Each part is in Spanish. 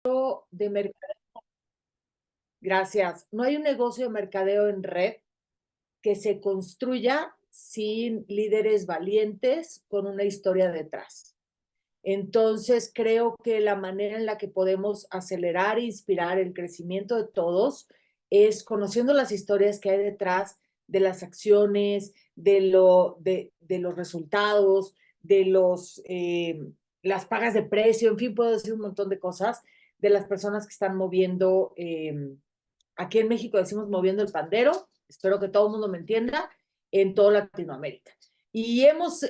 de mercadeo, gracias. No hay un negocio de mercadeo en red que se construya sin líderes valientes con una historia detrás. Entonces, creo que la manera en la que podemos acelerar e inspirar el crecimiento de todos es conociendo las historias que hay detrás de las acciones, de los resultados, de las pagas de precio, en fin, puedo decir un montón de cosas de las personas que están moviendo, aquí en México decimos moviendo el pandero, espero que todo el mundo me entienda, en toda Latinoamérica. Y hemos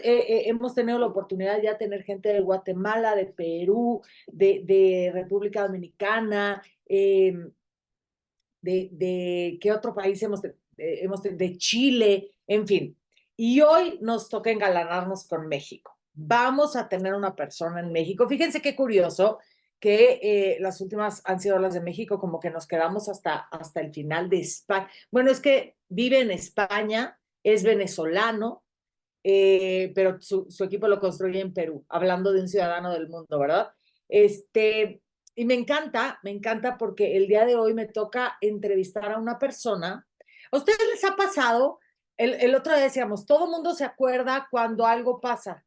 tenido la oportunidad ya de tener gente de Guatemala, de Perú, de República Dominicana, ¿qué otro país de Chile, en fin. Y hoy nos toca engalanarnos con México. Vamos a tener una persona en México. Fíjense qué curioso que las últimas han sido las de México, como que nos quedamos hasta el final de España. Bueno, es que vive en España, es venezolano, pero su equipo lo construye en Perú, hablando de un ciudadano del mundo, ¿verdad? Y me encanta porque el día de hoy me toca entrevistar a una persona. ¿A ustedes les ha pasado? El otro día decíamos, todo mundo se acuerda cuando algo pasa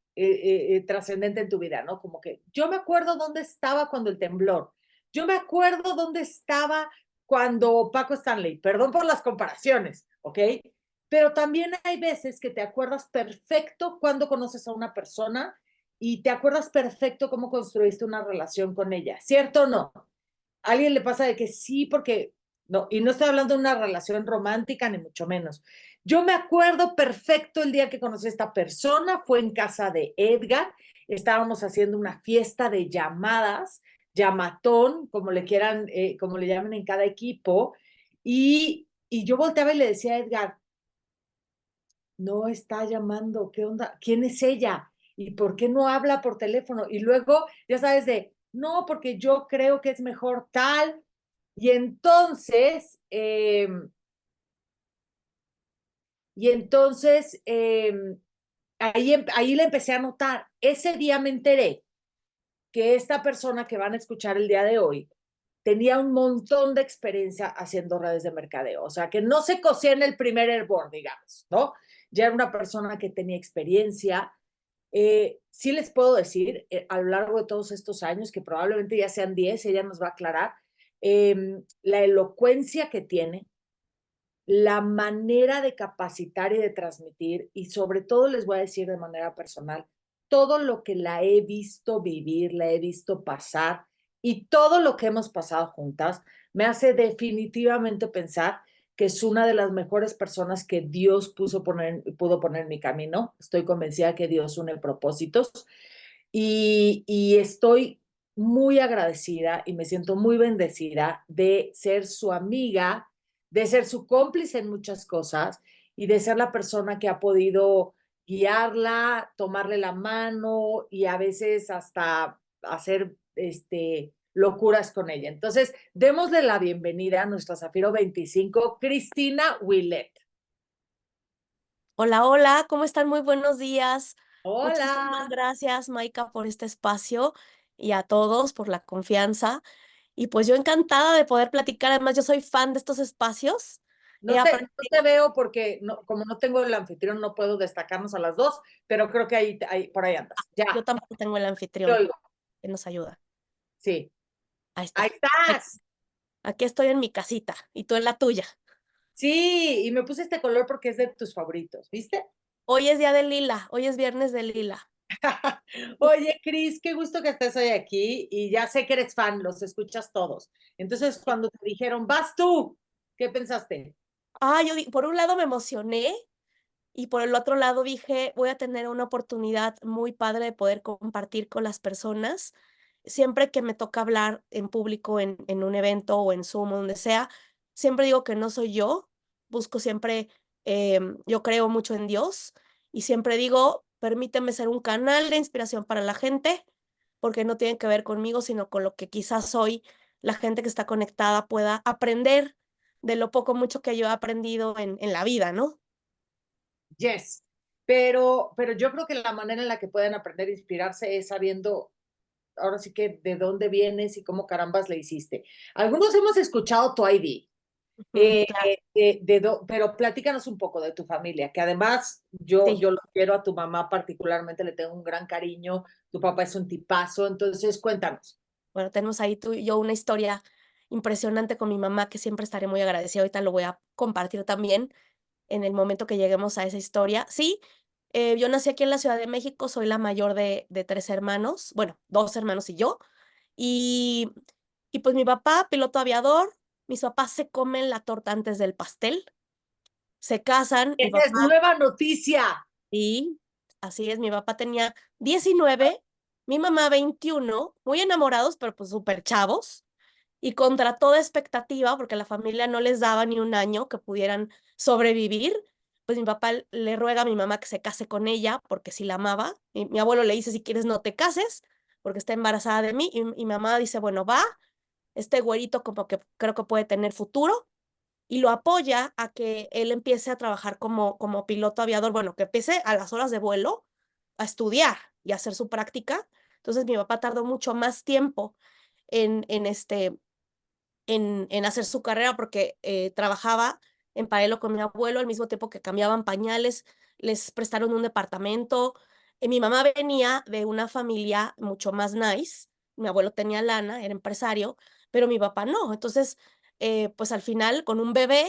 trascendente en tu vida, ¿no? Como que yo me acuerdo dónde estaba cuando el temblor. Yo me acuerdo dónde estaba cuando Paco Stanley, perdón por las comparaciones, ¿ok? Pero también hay veces que te acuerdas perfecto cuando conoces a una persona y te acuerdas perfecto cómo construiste una relación con ella, ¿cierto o no? ¿A alguien le pasa de que sí, porque no? Y no estoy hablando de una relación romántica, ni mucho menos. Yo me acuerdo perfecto el día que conocí a esta persona, fue en casa de Edgar, estábamos haciendo una fiesta de llamadas, llamatón, como le quieran, como le llaman en cada equipo, y yo volteaba y le decía a Edgar, no está llamando, ¿qué onda? ¿Quién es ella? ¿Y por qué no habla por teléfono? Y luego, ya sabes, no, porque yo creo que es mejor tal. Y entonces, y entonces ahí le empecé a notar. Ese día me enteré que esta persona que van a escuchar el día de hoy tenía un montón de experiencia haciendo redes de mercadeo. O sea, que no se cosía en el primer airborne, digamos, ¿no? Ya era una persona que tenía experiencia. Sí les puedo decir, a lo largo de todos estos años, que probablemente ya sean 10, ella nos va a aclarar, la elocuencia que tiene, la manera de capacitar y de transmitir, y sobre todo les voy a decir de manera personal, todo lo que la he visto vivir, la he visto pasar y todo lo que hemos pasado juntas, me hace definitivamente pensar que es una de las mejores personas que Dios pudo poner en mi camino. Estoy convencida que Dios une propósitos y estoy muy agradecida y me siento muy bendecida de ser su amiga, de ser su cómplice en muchas cosas y de ser la persona que ha podido guiarla, tomarle la mano y a veces hasta hacer locuras con ella. Entonces, démosle la bienvenida a nuestra Zafiro 25, Cristina Willet. Hola, hola, ¿cómo están? Muy buenos días. Muchísimas Hola. gracias, Maika, por este espacio y a todos por la confianza. Y pues yo encantada de poder platicar. Además, yo soy fan de estos espacios. He No te aprendido, veo porque como no tengo el anfitrión, no puedo destacarnos a las dos, pero creo que por ahí andas. Ya, yo tampoco tengo el te anfitrión oigo. que nos ayuda. Sí. Ahí Ahí está. Aquí estás. aquí estoy en mi casita y tú en la tuya. Sí, y me puse este color porque es de tus favoritos, ¿viste? Hoy es día de lila, hoy es viernes de lila. Oye, Cris, qué gusto que estés hoy aquí y ya sé que eres fan, los escuchas todos. Entonces, cuando te dijeron, vas tú, ¿qué pensaste? Por un lado me emocioné. Y por el otro lado dije, voy a tener una oportunidad muy padre de poder compartir con las personas. Siempre que me toca hablar en público en un evento o en Zoom o donde sea, siempre digo que no soy yo. Busco siempre, yo creo mucho en Dios y siempre digo, permíteme ser un canal de inspiración para la gente, porque no tiene que ver conmigo, sino con lo que quizás hoy la gente que está conectada pueda aprender de lo poco mucho que yo he aprendido en la vida, ¿no? Yes. Pero yo creo que la manera en la que pueden aprender a inspirarse es sabiendo, ahora sí que de dónde vienes y cómo carambas le hiciste. Algunos hemos escuchado tu ID, Claro, pero platícanos un poco de tu familia, que además yo, sí. yo lo quiero a tu mamá particularmente, le tengo un gran cariño, tu papá es un tipazo, entonces cuéntanos. Bueno, tenemos ahí tú y yo una historia impresionante con mi mamá que siempre estaré muy agradecida. Ahorita lo voy a compartir también en el momento que lleguemos a esa historia. Sí, yo nací aquí en la Ciudad de México, soy la mayor de 3 hermanos, bueno, 2 hermanos y yo. Y y pues mi papá, piloto aviador, mis papás se comen la torta antes del pastel, se casan, mi Esa es papá nueva noticia. y así es, mi papá tenía 19, mi mamá 21, muy enamorados, pero pues súper chavos. Y contra toda expectativa, porque la familia no les daba ni un año que pudieran sobrevivir, pues mi papá le ruega a mi mamá que se case con ella, porque sí la amaba. Mi abuelo le dice: "Si quieres, no te cases", porque está embarazada de mí, y mi mamá dice: "Bueno, va, este güerito como que creo que puede tener futuro", y lo apoya a que él empiece a trabajar como piloto aviador, bueno, que empiece a las horas de vuelo a estudiar y a hacer su práctica. Entonces, mi papá tardó mucho más tiempo en hacer su carrera porque, trabajaba en paralelo con mi abuelo, al mismo tiempo que cambiaban pañales, les prestaron un departamento. Mi mamá venía de una familia mucho más nice, mi abuelo tenía lana, era empresario, pero mi papá no. Entonces, pues, al final, con un bebé,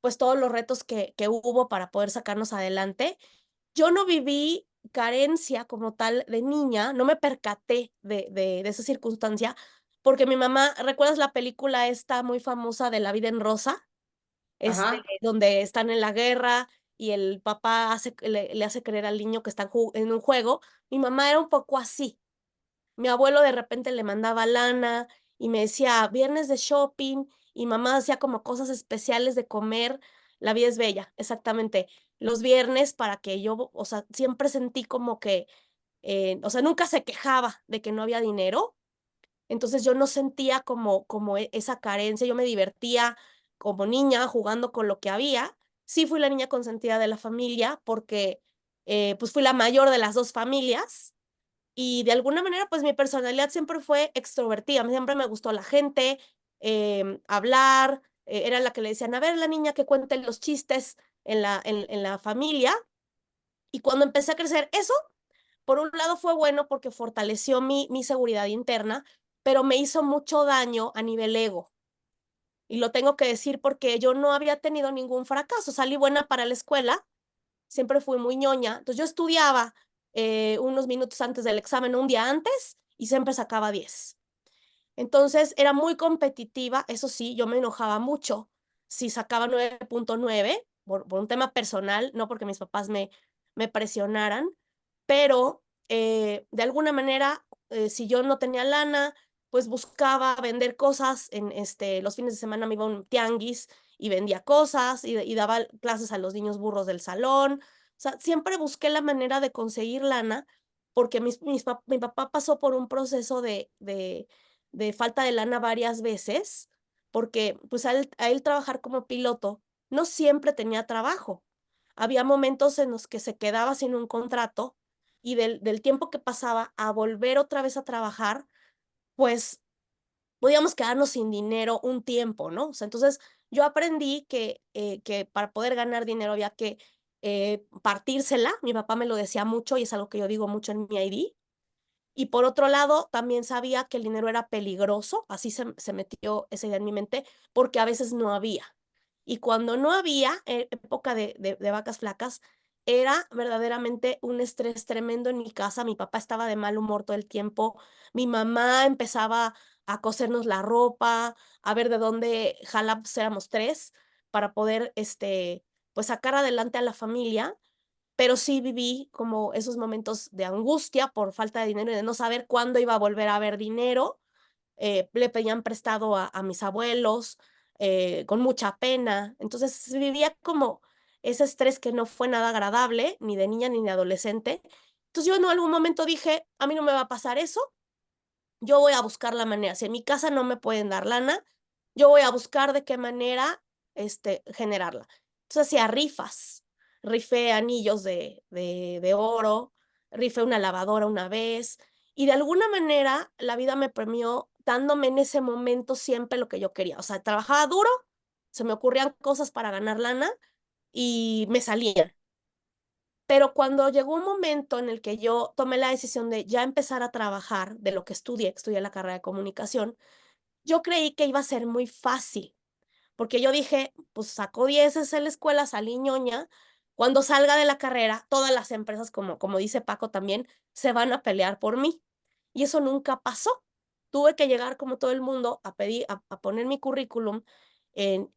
pues, todos los retos que hubo para poder sacarnos adelante. Yo no viví carencia como tal de niña, no me percaté de esa circunstancia, porque mi mamá, ¿recuerdas la película esta muy famosa de La vida en rosa? Ajá. Donde están en la guerra y el papá le hace creer al niño que están en un juego. Mi mamá era un poco así. Mi abuelo de repente le mandaba lana y me decía: "Viernes de shopping", y mamá hacía como cosas especiales de comer. La vida es bella, exactamente. Los viernes para que yo, o sea, siempre sentí como que, o sea, nunca se quejaba de que no había dinero. Entonces, yo no sentía como esa carencia, yo me divertía como niña jugando con lo que había. Sí fui la niña consentida de la familia porque, pues, fui la mayor de las 2 familias, y de alguna manera, pues, mi personalidad siempre fue extrovertida, siempre me gustó la gente, hablar, era la que le decían: "A ver, la niña que cuente los chistes en la familia". Y cuando empecé a crecer, eso, por un lado, fue bueno porque fortaleció mi seguridad interna, pero me hizo mucho daño a nivel ego. Y lo tengo que decir porque yo no había tenido ningún fracaso, salí buena para la escuela, siempre fui muy ñoña. Entonces, yo estudiaba, unos minutos antes del examen, un día antes, y siempre sacaba 10. Entonces, era muy competitiva, eso sí, yo me enojaba mucho si sacaba 9.9 por un tema personal, no porque mis papás me presionaran, pero, de alguna manera, si yo no tenía lana, pues buscaba vender cosas los fines de semana me iba a un tianguis y vendía cosas y daba clases a los niños burros del salón. O sea, siempre busqué la manera de conseguir lana, porque mi papá pasó por un proceso de falta de lana varias veces, porque, pues, a él trabajar como piloto, no siempre tenía trabajo. Había momentos en los que se quedaba sin un contrato y del tiempo que pasaba a volver otra vez a trabajar, pues, podíamos quedarnos sin dinero un tiempo, ¿no? O sea, entonces, yo aprendí que para poder ganar dinero había que, partírsela. Mi papá me lo decía mucho y es algo que yo digo mucho en mi ID. Y por otro lado, también sabía que el dinero era peligroso, así se metió esa idea en mi mente, porque a veces no había. Y cuando no había, época de vacas flacas, era verdaderamente un estrés tremendo en mi casa. Mi papá estaba de mal humor todo el tiempo, mi mamá empezaba a cosernos la ropa, a ver de dónde jala, pues éramos 3, para poder, pues, sacar adelante a la familia, pero sí viví como esos momentos de angustia por falta de dinero y de no saber cuándo iba a volver a haber dinero. Le pedían prestado a mis abuelos, con mucha pena. Entonces, sí vivía como ese estrés que no fue nada agradable, ni de niña ni de adolescente. Entonces, yo en algún momento dije: "A mí no me va a pasar eso, yo voy a buscar la manera. Si en mi casa no me pueden dar lana, yo voy a buscar de qué manera, generarla". Entonces, hacía rifas, rifé anillos de oro, rifé una lavadora una vez, Y de alguna manera la vida me premió dándome en ese momento siempre lo que yo quería. O sea, trabajaba duro, se me ocurrían cosas para ganar lana y me salían. Pero cuando llegó un momento en el que yo tomé la decisión de ya empezar a trabajar de lo que estudié la carrera de comunicación, yo creí que iba a ser muy fácil, porque yo dije, pues sacó 10 en la escuela, salí ñoña, cuando salga de la carrera, todas las empresas, como dice Paco también, se van a pelear por mí. Y eso nunca pasó. Tuve que llegar como todo el mundo a pedir, a poner mi currículum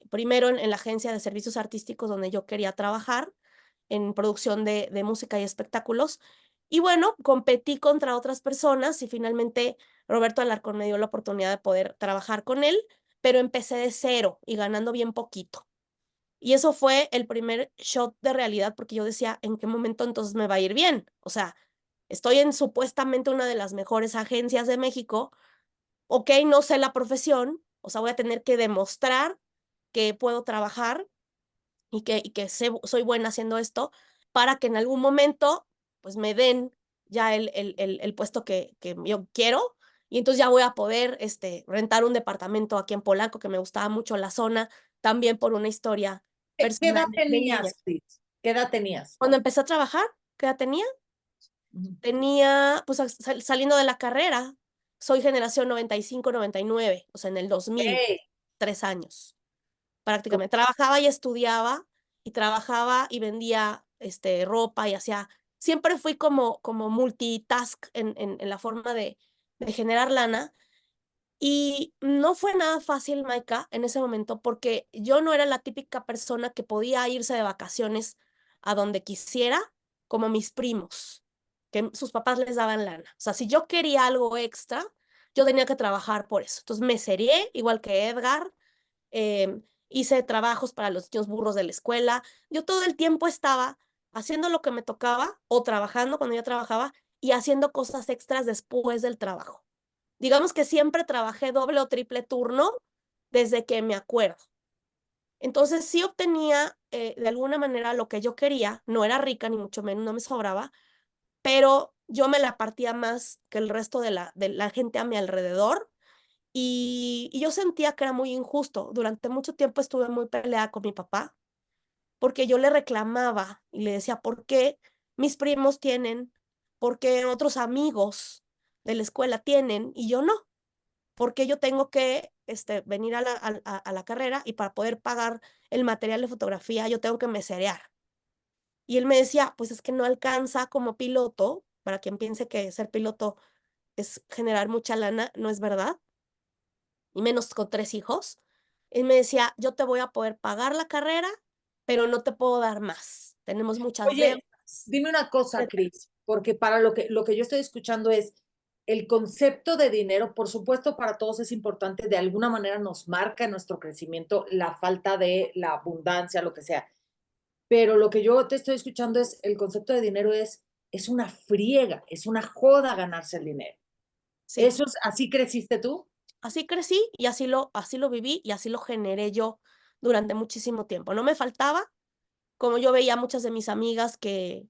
primero en la agencia de servicios artísticos donde yo quería trabajar, en producción de música y espectáculos. Y bueno, competí contra otras personas y finalmente Roberto Alarcón me dio la oportunidad de poder trabajar con él, pero empecé de cero y ganando bien poquito. Y eso fue el primer shot de realidad porque yo decía, ¿en qué momento entonces me va a ir bien? O sea, estoy en supuestamente una de las mejores agencias de México, ok, no sé la profesión, o sea, voy a tener que demostrar que puedo trabajar y que soy buena haciendo esto para que en algún momento pues me den ya el puesto que yo quiero y entonces ya voy a poder rentar un departamento aquí en Polanco, que me gustaba mucho la zona, también por una historia ¿Qué personal edad de niña. tenías, Cris? ¿Qué edad tenías? Cuando empecé a trabajar, ¿qué edad tenía? Ujú. Tenía, pues saliendo de la carrera, soy generación 95, 99, o sea, en el 2000, Ey, 3 años. co- Prácticamente. Trabajaba y estudiaba, y trabajaba y vendía, ropa y hacía siempre fui como multitask en la forma de generar lana, y no fue nada fácil, Maika, en ese momento, porque yo no era la típica persona que podía irse de vacaciones a donde quisiera, como mis primos, que sus papás les daban lana. O sea, si yo quería algo extra, yo tenía que trabajar por eso. Entonces me serié, igual que Edgar, hice trabajos para los niños burros de la escuela. Yo todo el tiempo estaba haciendo lo que me tocaba o trabajando cuando ya trabajaba y haciendo cosas extras después del trabajo. Digamos que siempre trabajé doble o triple turno desde que me acuerdo. Entonces sí obtenía de alguna manera lo que yo quería. No era rica ni mucho menos, no me sobraba, pero yo me la partía más que el resto de la gente a mi alrededor y yo sentía que era muy injusto. Durante mucho tiempo estuve muy peleada con mi papá, porque yo le reclamaba y le decía, ¿por qué mis primos tienen? ¿Por qué otros amigos de la escuela tienen y yo no? ¿Por qué yo tengo que venir a la carrera y para poder pagar el material de fotografía yo tengo que meserear? Y él me decía, pues es que no alcanza como piloto, para quien piense que ser piloto es generar mucha lana, no es verdad, y menos con 3 hijos. Él me decía, yo te voy a poder pagar la carrera, pero no te puedo dar más. Tenemos muchas Oye, deudas, dime una cosa, etcétera. Cris, porque para lo que yo estoy escuchando es el concepto de dinero, por supuesto, para todos es importante, de alguna manera nos marca en nuestro crecimiento la falta de la abundancia, lo que sea. Pero lo que yo te estoy escuchando es el concepto de dinero es una friega, es una joda ganarse el dinero. Sí, ¿Eso es, así creciste tú? así crecí y así lo viví y así lo generé yo durante muchísimo tiempo. No me faltaba, como yo veía muchas de mis amigas que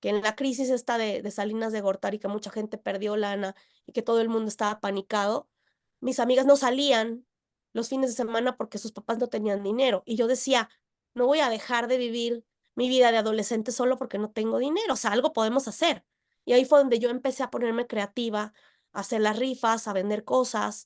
en la crisis esta de Salinas de Gortari, que mucha gente perdió lana y que todo el mundo estaba panicado, mis amigas no salían los fines de semana porque sus papás no tenían dinero. Y yo decía, no voy a dejar de vivir mi vida de adolescente solo porque no tengo dinero, o sea, algo podemos hacer. Y ahí fue donde yo empecé a ponerme creativa, a hacer las rifas, a vender cosas,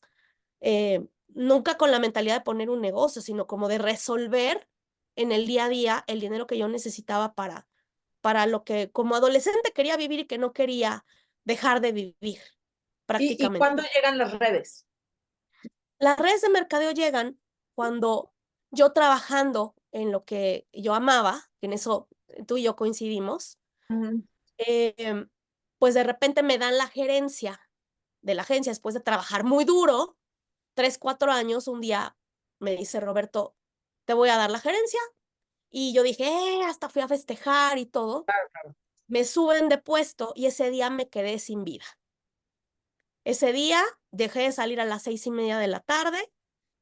nunca con la mentalidad de poner un negocio, sino como de resolver en el día a día el dinero que yo necesitaba para lo que como adolescente quería vivir y que no quería dejar de vivir, ¿Y prácticamente. cuándo llegan las redes? Las redes de mercadeo llegan cuando yo trabajando en lo que yo amaba, que en eso tú y yo coincidimos, Ujú. em, pues de repente me dan la gerencia de la agencia después de trabajar muy duro, 3, 4 años. Un día me dice Roberto, te voy a dar la gerencia. Y yo dije, hasta fui a festejar y todo. Me suben de puesto y ese día me quedé sin vida. Ese día dejé de salir a las 6:30 de la tarde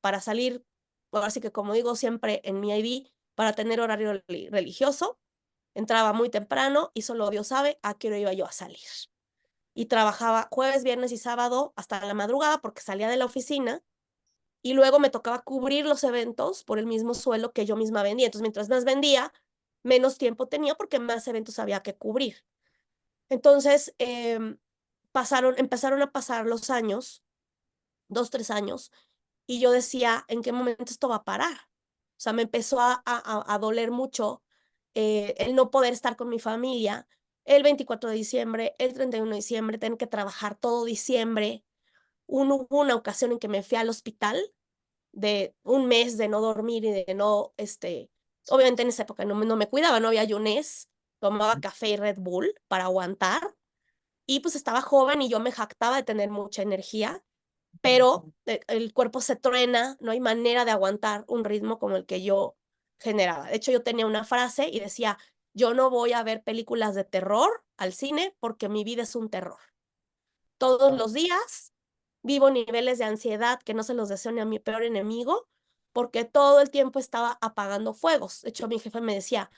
para salir, ahora sí que como digo siempre en mi ID, para tener horario religioso. Entraba muy temprano y solo Dios sabe a qué hora iba yo a salir. y trabajaba jueves, viernes y sábado hasta la madrugada porque salía de la oficina y luego me tocaba cubrir los eventos por el mismo sueldo que yo misma vendía. Entonces, mientras más vendía, menos tiempo tenía porque más eventos había que cubrir. Entonces, empezaron a pasar los años, 2, 3 años, y yo decía, ¿en qué momento esto va a parar? O sea, me empezó a doler mucho el no poder estar con mi familia el 24 de diciembre, el 31 de diciembre, tener que trabajar todo diciembre. Hubo una ocasión en que me fui al hospital de un mes de no dormir y de no, obviamente en esa época no me cuidaba, no había ayunés, tomaba café y Red Bull para aguantar y pues estaba joven y yo me jactaba de tener mucha energía, pero el cuerpo se truena, no hay manera de aguantar un ritmo como el que yo generaba. De hecho, yo tenía una frase y decía, yo no voy a ver películas de terror al cine porque mi vida es un terror. Todos los días vivo niveles de ansiedad que no se los deseo ni a mi peor enemigo, porque todo el tiempo estaba apagando fuegos. De hecho, mi jefe me decía,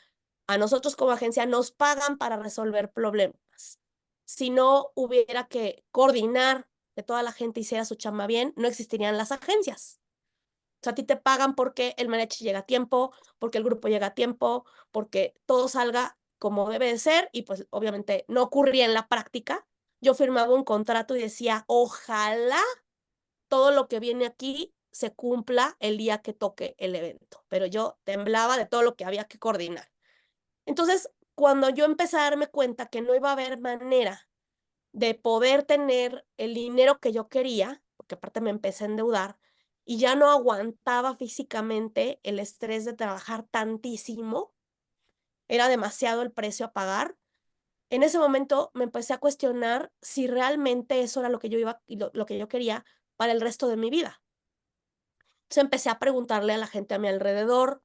a nosotros como agencia nos pagan para resolver problemas. Si no hubiera que coordinar que toda la gente hiciera su chamba bien, no existirían las agencias. O sea, a ti te pagan porque el mariachi llega a tiempo, porque el grupo llega a tiempo, porque todo salga como debe de ser y pues obviamente no ocurría en la práctica. Yo firmaba un contrato y decía, ojalá todo lo que viene aquí se cumpla el día que toque el evento, pero yo temblaba de todo lo que había que coordinar. Entonces, cuando yo empecé a darme cuenta que no iba a haber manera de poder tener el dinero que yo quería, porque aparte me empecé a endeudar, y ya no aguantaba físicamente el estrés de trabajar tantísimo, era demasiado el precio a pagar. En ese momento me empecé a cuestionar si realmente eso era lo que yo iba, lo que yo quería para el resto de mi vida. Entonces empecé a preguntarle a la gente a mi alrededor,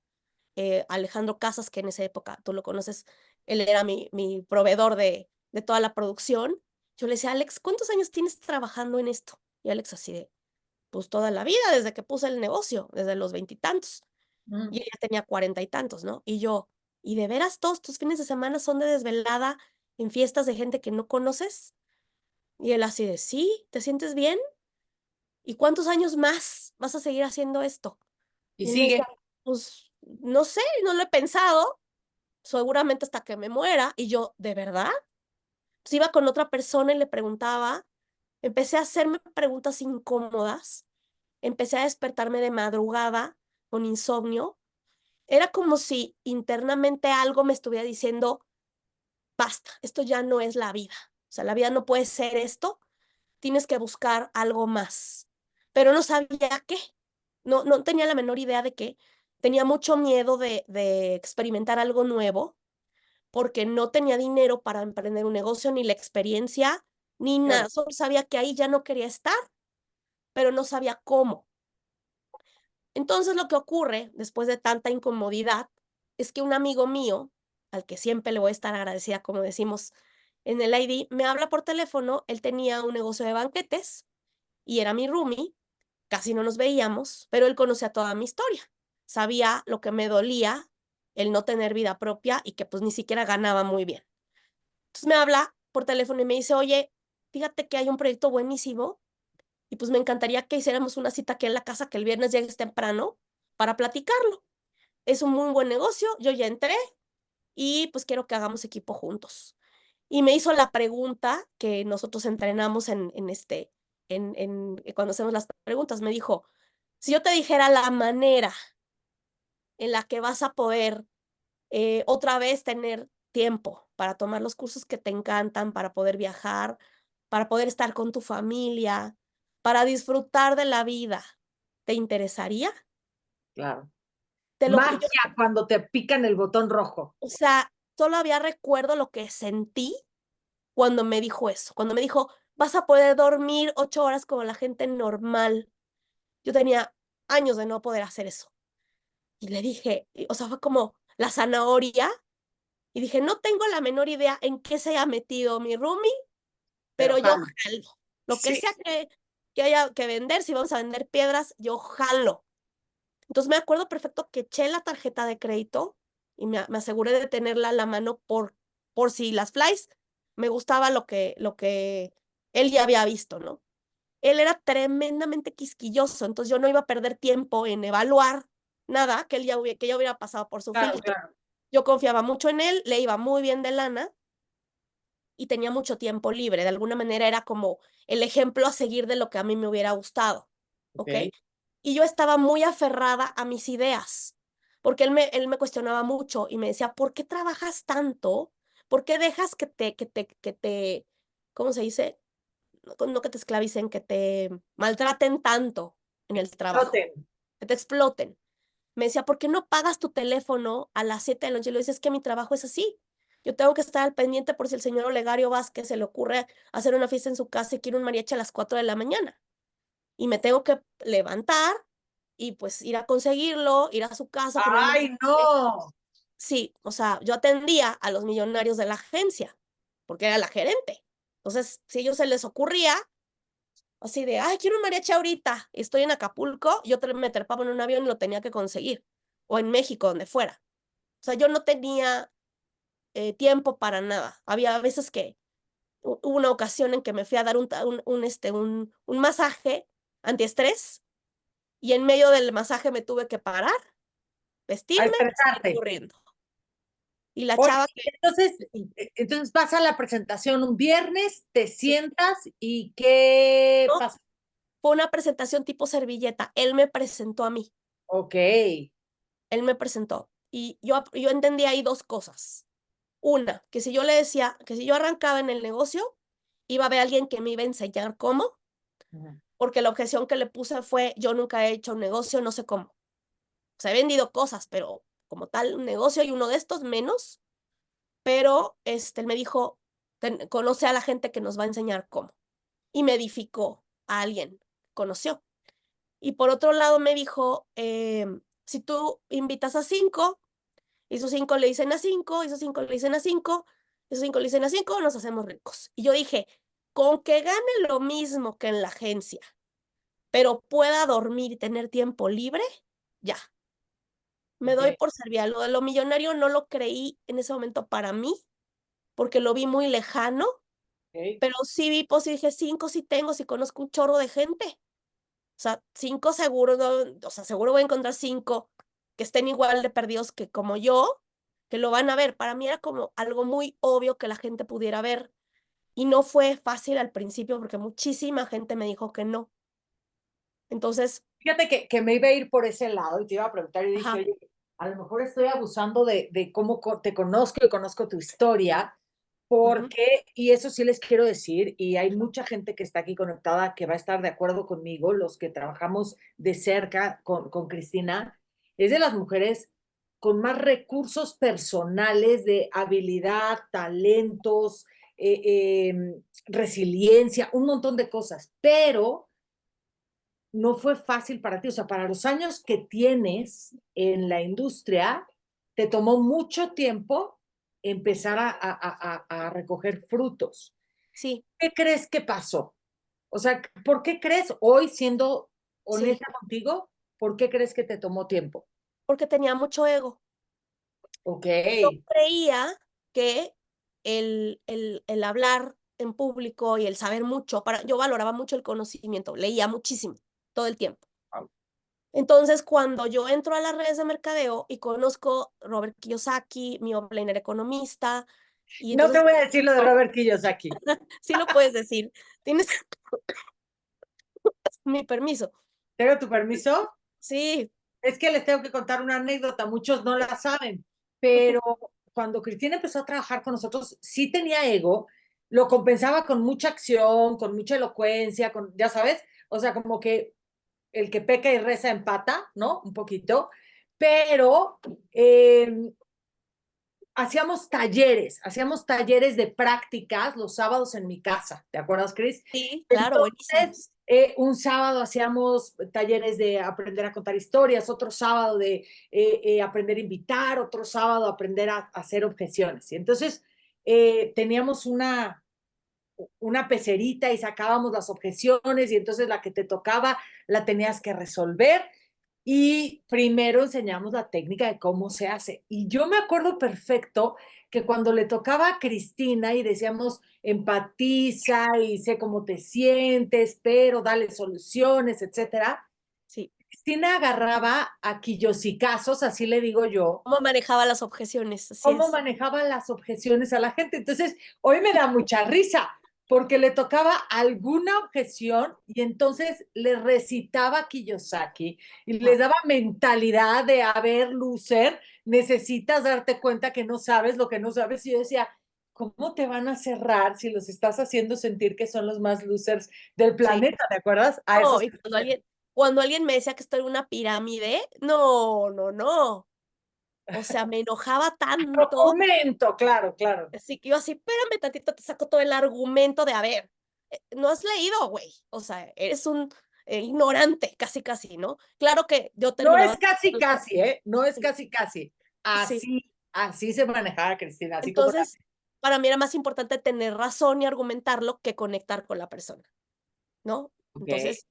Alejandro Casas, que en esa época tú lo conoces, él era mi proveedor de toda la producción. Yo le decía, Alex, ¿cuántos años tienes trabajando en esto? Y Alex así de, pues toda la vida, desde que puse el negocio, desde los 20 y tantos. Y ella tenía 40 y tantos, ¿no? Y yo, ¿y de veras todos tus fines de semana son de desvelada en fiestas de gente que no conoces? Y él así de, sí, ¿te sientes bien? ¿Y cuántos años más vas a seguir haciendo esto? Y Y él me decía, sigue. pues no sé, no lo he pensado, seguramente hasta que me muera. Y yo, ¿de verdad? Pues iba con otra persona y le preguntaba, empecé a hacerme preguntas incómodas, empecé a despertarme de madrugada con insomnio. Era como si internamente algo me estuviera diciendo, basta, esto ya no es la vida. O sea, la vida no puede ser esto, tienes que buscar algo más. Pero no sabía qué, no tenía la menor idea de qué. Tenía mucho miedo de experimentar algo nuevo porque no tenía dinero para emprender un negocio, ni la experiencia, ni Claro. nada. Solo sabía que ahí ya no quería estar, pero no sabía cómo. Entonces lo que ocurre después de tanta incomodidad es que un amigo mío, al que siempre le voy a estar agradecida, como decimos en el ID, me habla por teléfono. Él tenía un negocio de banquetes y era mi roomie, casi no nos veíamos, pero él conocía toda mi historia. Sabía lo que me dolía el no tener vida propia y que pues ni siquiera ganaba muy bien. Entonces me habla por teléfono y me dice, oye, fíjate que hay un proyecto buenísimo y pues me encantaría que hiciéramos una cita aquí en la casa, que el viernes llegues temprano para platicarlo. Es un muy buen negocio, yo ya entré y pues quiero que hagamos equipo juntos. Y me hizo la pregunta que nosotros entrenamos cuando hacemos las preguntas. Me dijo, si yo te dijera la manera en la que vas a poder otra vez tener tiempo para tomar los cursos que te encantan, para poder viajar, para poder estar con tu familia, para disfrutar de la vida, ¿te interesaría? Claro. Te lo, y yo, Magia cuando te pican el botón rojo. o sea, todavía recuerdo lo que sentí cuando me dijo eso, cuando me dijo, vas a poder dormir 8 horas como la gente normal. Yo tenía años de no poder hacer eso. Y le dije, o sea, fue como la zanahoria. Y dije, no tengo la menor idea en qué se haya metido mi roomie, Pero pero yo jalo. jalo. Lo que Sí. sea que haya que vender, si vamos a vender piedras, yo jalo. Entonces me acuerdo perfecto que eché la tarjeta de crédito y me aseguré de tenerla a la mano por si las flies me gustaba lo que él ya había visto, ¿no? Él era tremendamente quisquilloso, entonces yo no iba a perder tiempo en evaluar nada que ya hubiera pasado por su Claro, filtro. claro. Yo confiaba mucho en él, le iba muy bien de lana y tenía mucho tiempo libre. De alguna manera era como el ejemplo a seguir de lo que a mí me hubiera gustado, ¿ok? Ok. Y yo estaba muy aferrada a mis ideas, porque él me cuestionaba mucho y me decía, ¿por qué trabajas tanto? ¿Por qué dejas que te, ¿cómo se dice? No que te esclavicen, que te maltraten tanto en el trabajo, Exploten. que te exploten? Me decía, ¿por qué no pagas tu teléfono a las 7 de la noche? Y le dices, es que mi trabajo es así. Yo tengo que estar al pendiente por si el señor Olegario Vázquez se le ocurre hacer una fiesta en su casa y quiere un mariachi a las 4 de la mañana. Y me tengo que levantar y pues ir a conseguirlo, ir a su casa, ponerme un ¡Ay, no! Sí, o sea, yo atendía a los millonarios de la agencia, porque era la gerente. Entonces, si a ellos se les ocurría, así de, ay, quiero un mariachi ahorita, estoy en Acapulco, me trepaba en un avión y lo tenía que conseguir, o en México, donde fuera. O sea, yo no tenía tiempo para nada. Había veces que hubo una ocasión en que me fui a dar un masaje antiestrés y en medio del masaje me tuve que parar, A vestirme y salir estresarte. corriendo. Y la Oye, chava que entonces vas a la presentación un viernes, te sí, sientas y ¿qué ¿no? pasa? Fue una presentación tipo servilleta. Él me presentó a mí, Ok, él me presentó. Y yo entendí ahí dos cosas. Una, que si yo le decía, que si yo arrancaba en el negocio, iba a haber alguien que me iba a enseñar cómo, ujú, porque la objeción que le puse fue, yo nunca he hecho un negocio, no sé cómo. O sea, he vendido cosas, pero como tal, un negocio y uno de estos menos. Pero él me dijo, conoce a la gente que nos va a enseñar cómo. Y me edificó a alguien, conoció. Y por otro lado me dijo, si tú invitas a 5, esos 5 le dicen a 5, esos 5 le dicen a 5, esos 5 le dicen a 5, nos hacemos ricos. Y yo dije, con que gane lo mismo que en la agencia, pero pueda dormir y tener tiempo libre, ya, me ok, doy por servida. Lo de lo millonario no lo creí en ese momento para mí, porque lo vi muy lejano, ok. pero sí vi, pues y dije, 5 sí tengo, sí conozco un chorro de gente. O sea, 5 seguro, o sea, seguro voy a encontrar 5 que estén igual de perdidos que como yo, que lo van a ver. Para mí era como algo muy obvio que la gente pudiera ver y no fue fácil al principio porque muchísima gente me dijo que no. Entonces, Fíjate que me iba a ir por ese lado y te iba a preguntar y dije, ajá, oye, a lo mejor estoy abusando de cómo te conozco y conozco tu historia, ujú, porque, y eso sí les quiero decir, y hay mucha gente que está aquí conectada que va a estar de acuerdo conmigo, los que trabajamos de cerca con Cristina, es de las mujeres con más recursos personales de habilidad, talentos, resiliencia, un montón de cosas, pero no fue fácil para ti. O sea, para los años que tienes en la industria, te tomó mucho tiempo empezar a recoger frutos. sí, ¿Qué crees que pasó? O sea, ¿por qué crees hoy, siendo sí, honesta contigo, por qué crees que te tomó tiempo? porque tenía mucho ego. Ok, Yo creía que el hablar en público y el saber mucho, yo valoraba mucho el conocimiento, leía muchísimo, todo el tiempo. Entonces, cuando yo entro a las redes de mercadeo y conozco Robert Kiyosaki, mi offliner economista, y no te entonces, voy a decir lo de Robert Kiyosaki. sí lo puedes decir, tienes mi permiso. ¿Tengo tu permiso? Sí, Es que les tengo que contar una anécdota, muchos no la saben, pero cuando Cristina empezó a trabajar con nosotros, sí tenía ego, lo compensaba con mucha acción, con mucha elocuencia, ya sabes, o sea, como que el que peca y reza empata, ¿no? Un poquito, pero hacíamos talleres de prácticas los sábados en mi casa, ¿te acuerdas, Cris? sí, claro, Entonces, buenísimos. un sábado hacíamos talleres de aprender a contar historias, otro sábado de aprender a invitar, otro sábado aprender a hacer objeciones. Y entonces teníamos una pecerita y sacábamos las objeciones y entonces la que te tocaba la tenías que resolver. y primero enseñamos la técnica de cómo se hace. Y yo me acuerdo perfecto que cuando le tocaba a Cristina y decíamos, empatiza y sé cómo te sientes, pero dale soluciones, etcétera, Sí. Cristina agarraba a quillosicazos, así le digo yo, ¿Cómo manejaba las objeciones? Así cómo es. manejaba las objeciones a la gente. Entonces, hoy me da mucha risa porque le tocaba alguna objeción y entonces le recitaba a Kiyosaki y les Wow. daba mentalidad de, a ver, loser, necesitas darte cuenta que no sabes lo que no sabes. Y yo decía, ¿cómo te van a cerrar si los estás haciendo sentir que son los más losers del Sí. planeta? ¿Te acuerdas? A No, esos. y cuando alguien me decía que estoy en una pirámide, no, no, no. O sea, me enojaba tanto, Argumento, claro, claro. así que yo así, espérame tantito, te saco todo el argumento de, a ver, no has leído, güey. O sea, eres un ignorante, casi, casi, ¿no? Claro que yo No terminaba. es casi, casi, ¿eh? No es Sí, casi, casi. sí. Así se manejaba Cristina, así como la... Entonces, para mí era más importante tener razón y argumentarlo que conectar con la persona, ¿no? Ok. Entonces,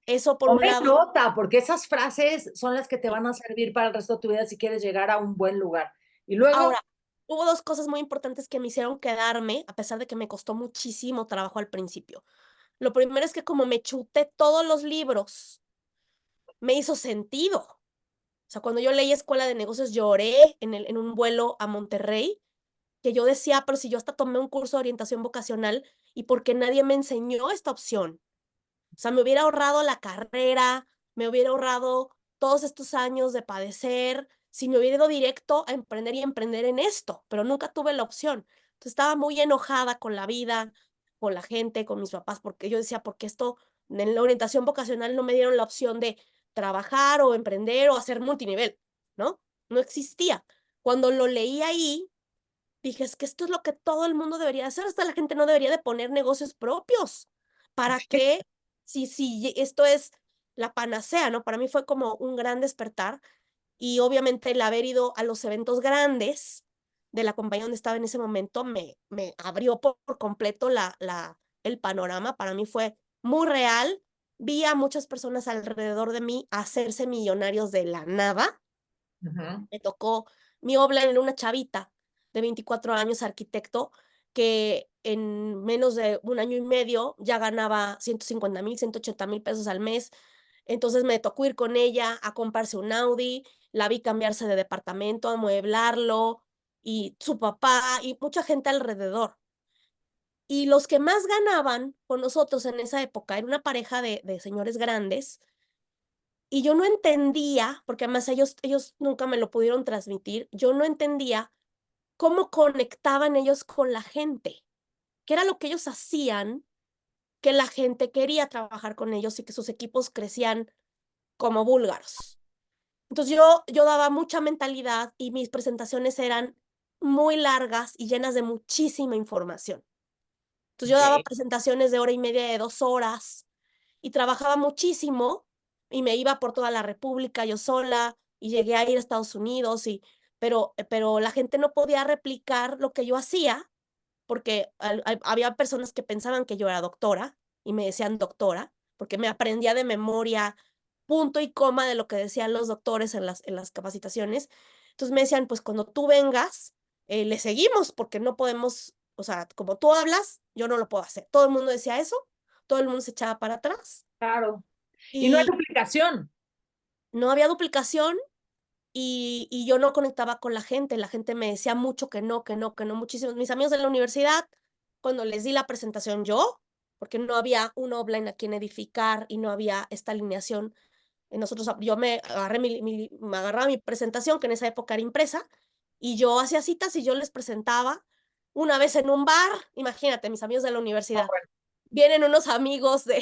eso por un Tome lado. nota, porque esas frases son las que te Sí. van a servir para el resto de tu vida si quieres llegar a un buen lugar. Y luego, Ahora, hubo 2 cosas muy importantes que me hicieron quedarme, a pesar de que me costó muchísimo trabajo al principio. Lo primero es que como me chuté todos los libros, me hizo sentido. O sea, cuando yo leí Escuela de Negocios, lloré en un vuelo a Monterrey, que yo decía, pero si yo hasta tomé un curso de orientación vocacional y por qué nadie me enseñó esta opción. O sea, me hubiera ahorrado la carrera, me hubiera ahorrado todos estos años de padecer, si me hubiera ido directo a emprender y emprender en esto, pero nunca tuve la opción. Entonces estaba muy enojada con la vida, con la gente, con mis papás, porque yo decía, porque esto en la orientación vocacional no me dieron la opción de trabajar o emprender o hacer multinivel, ¿no? No existía. Cuando lo leí ahí, dije, es que esto es lo que todo el mundo debería hacer, hasta la gente no debería de poner negocios propios. ¿Para qué? Si esto es la panacea, ¿no? Para mí fue como un gran despertar y obviamente el haber ido a los eventos grandes de la compañía donde estaba en ese momento me abrió por completo el panorama. Para mí fue muy real. Vi a muchas personas alrededor de mí hacerse millonarios de la nada. ujú, Me tocó mi obla en una chavita de 24 años, arquitecto, que en menos de un año y medio ya ganaba 150,000, 180,000 pesos al mes. Entonces me tocó ir con ella a comprarse un Audi, la vi cambiarse de departamento, amueblarlo, y su papá y mucha gente alrededor. Y los que más ganaban con nosotros en esa época era una pareja de señores grandes y yo no entendía, porque además ellos nunca me lo pudieron transmitir, yo no entendía cómo conectaban ellos con la gente, qué era lo que ellos hacían, que la gente quería trabajar con ellos y que sus equipos crecían como búlgaros. Entonces yo daba mucha mentalidad y mis presentaciones eran muy largas y llenas de muchísima información. Entonces yo daba ok. presentaciones de hora y media, de 2 horas, y trabajaba muchísimo y me iba por toda la república yo sola y llegué a ir a Estados Unidos pero la gente no podía replicar lo que yo hacía porque había personas que pensaban que yo era doctora y me decían doctora porque me aprendía de memoria punto y coma de lo que decían los doctores en las capacitaciones. Entonces me decían, pues cuando tú vengas, le seguimos porque no podemos, o sea, como tú hablas, yo no lo puedo hacer. Todo el mundo decía eso, todo el mundo se echaba para atrás Claro. Y no hay y duplicación. no había duplicación y yo no conectaba con la gente me decía mucho que no, que no, que no, muchísimos. Mis amigos de la universidad, cuando les di la presentación yo, porque no había un offline a quien edificar y no había esta alineación, yo me agarraba mi presentación, que en esa época era impresa, y yo hacía citas y yo les presentaba una vez en un bar, imagínate, mis amigos de la Ah, universidad. bueno, Vienen unos amigos de,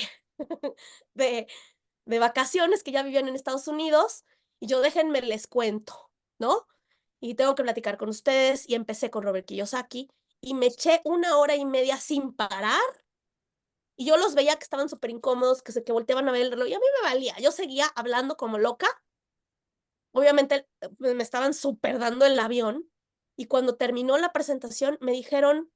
de vacaciones que ya vivían en Estados Unidos y yo déjenme les cuento, ¿no? Y tengo que platicar con ustedes y empecé con Robert Kiyosaki y me eché 1 hora y media sin parar y yo los veía que estaban súper incómodos, que volteaban a ver el reloj y a mí me valía. Yo seguía hablando como loca. Obviamente me estaban súper dando el avión y cuando terminó la presentación me dijeron,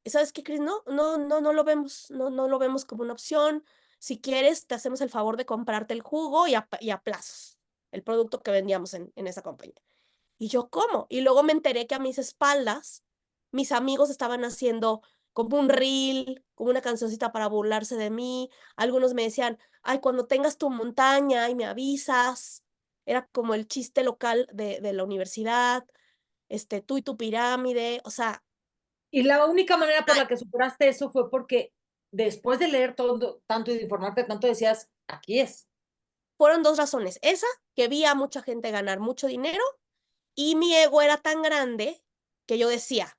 ¿sabes qué, Cris? No, no, no, no lo vemos, no, no lo vemos como una opción. Si quieres, te hacemos el favor de comprarte el jugo y a plazos, el producto que vendíamos en esa compañía. Y yo, ¿cómo? Y luego me enteré que a mis espaldas, mis amigos estaban haciendo como un reel, como una cancioncita para burlarse de mí. Algunos me decían, ay, cuando tengas tu montaña y me avisas. Era como el chiste local de la universidad, tú y tu pirámide, o sea, Y la única manera por ay, la que superaste eso fue porque después de leer todo, tanto y de informarte tanto, decías, aquí es. fueron 2 razones. Esa, que vi a mucha gente ganar mucho dinero, y mi ego era tan grande que yo decía,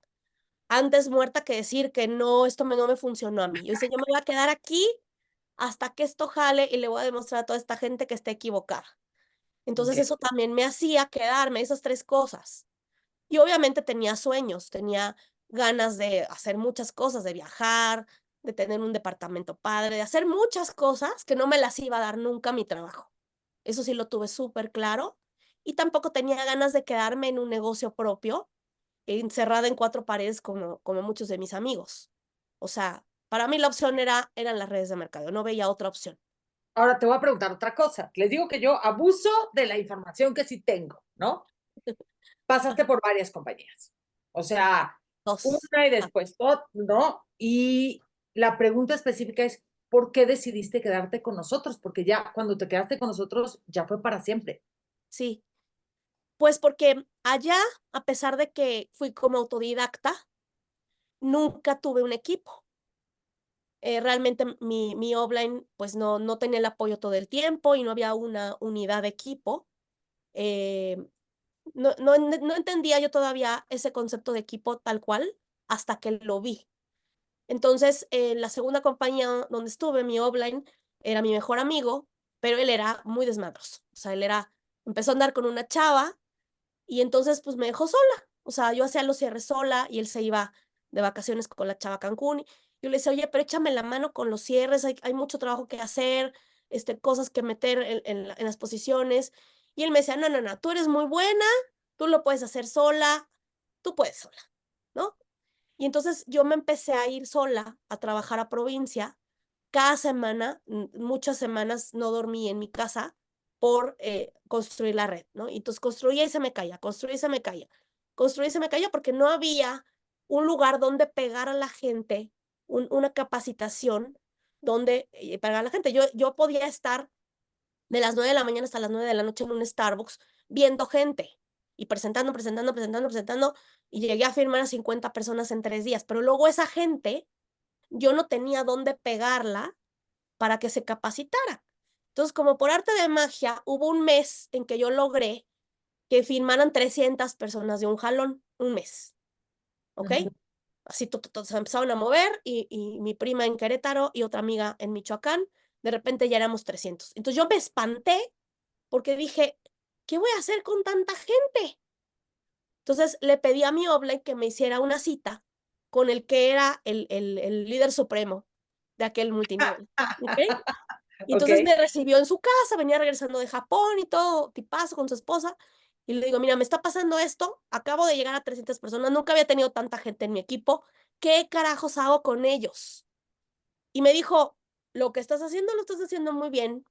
antes muerta que decir que no, esto no me funcionó a mí. Yo decía, yo me voy a quedar aquí hasta que esto jale y le voy a demostrar a toda esta gente que está equivocada. Entonces Ok. eso también me hacía quedarme, esas 3 cosas. Y obviamente tenía sueños, tenía ganas de hacer muchas cosas, de viajar, de tener un departamento padre, de hacer muchas cosas que no me las iba a dar nunca mi trabajo. Eso sí lo tuve súper claro. Y tampoco tenía ganas de quedarme en un negocio propio, encerrada en 4 paredes como muchos de mis amigos. O sea, para mí la opción eran las redes de mercadeo, no veía otra opción. Ahora te voy a preguntar otra cosa. Les digo que yo abuso de la información que sí tengo, ¿no? Pasaste Ajá, por varias compañías. O sea, 2. una y Ajá. después todo, ¿no? Y la pregunta específica es, ¿por qué decidiste quedarte con nosotros? Porque ya cuando te quedaste con nosotros, ya fue para siempre. Sí, pues porque allá, a pesar de que fui como autodidacta, nunca tuve un equipo. Realmente mi offline, pues no tenía el apoyo todo el tiempo y no había una unidad de equipo. Eh, no entendía yo todavía ese concepto de equipo tal cual hasta que lo vi. Entonces, en la segunda compañía donde estuve, mi offline, era mi mejor amigo, pero él era muy desmadroso. O sea, empezó a andar con una chava y entonces, pues, me dejó sola. O sea, yo hacía los cierres sola y él se iba de vacaciones con la chava a Cancún. Y yo le decía: "Oye, pero échame la mano con los cierres, hay mucho trabajo que hacer, cosas que meter en las posiciones". Y él me decía: "No, no, no, tú eres muy buena, tú lo puedes hacer sola, tú puedes sola", ¿no? Y entonces yo me empecé a ir sola a trabajar a provincia. Cada semana, muchas semanas no dormí en mi casa por, construir la red, ¿no? Y entonces construía y se me caía, construía y se me caía, construía y se me caía, porque no había un lugar donde pegar a la gente, una capacitación donde, pegar a la gente. Yo podía estar de las 9 de la mañana hasta las 9 de la noche en un Starbucks viendo gente y presentando, presentando, presentando, presentando, y llegué a firmar a 50 personas en 3 días, pero luego esa gente, yo no tenía dónde pegarla para que se capacitara. Entonces, como por arte de magia, hubo un mes en que yo logré que firmaran 300 personas de un jalón, un mes, ¿ok? Ujú. Así se empezaron a mover y mi prima en Querétaro y otra amiga en Michoacán, de repente ya éramos 300. Entonces yo me espanté porque dije, ¿qué voy a hacer con tanta gente? Entonces le pedí a mi Oblate que me hiciera una cita con el que era el líder supremo de aquel multinivel, ¿ok? Y Ok. entonces me recibió en su casa, venía regresando de Japón y todo, tipazo con su esposa. Y le digo, mira, me está pasando esto, acabo de llegar a 300 personas, nunca había tenido tanta gente en mi equipo, ¿qué carajos hago con ellos? Y me dijo, lo que estás haciendo lo estás haciendo muy bien,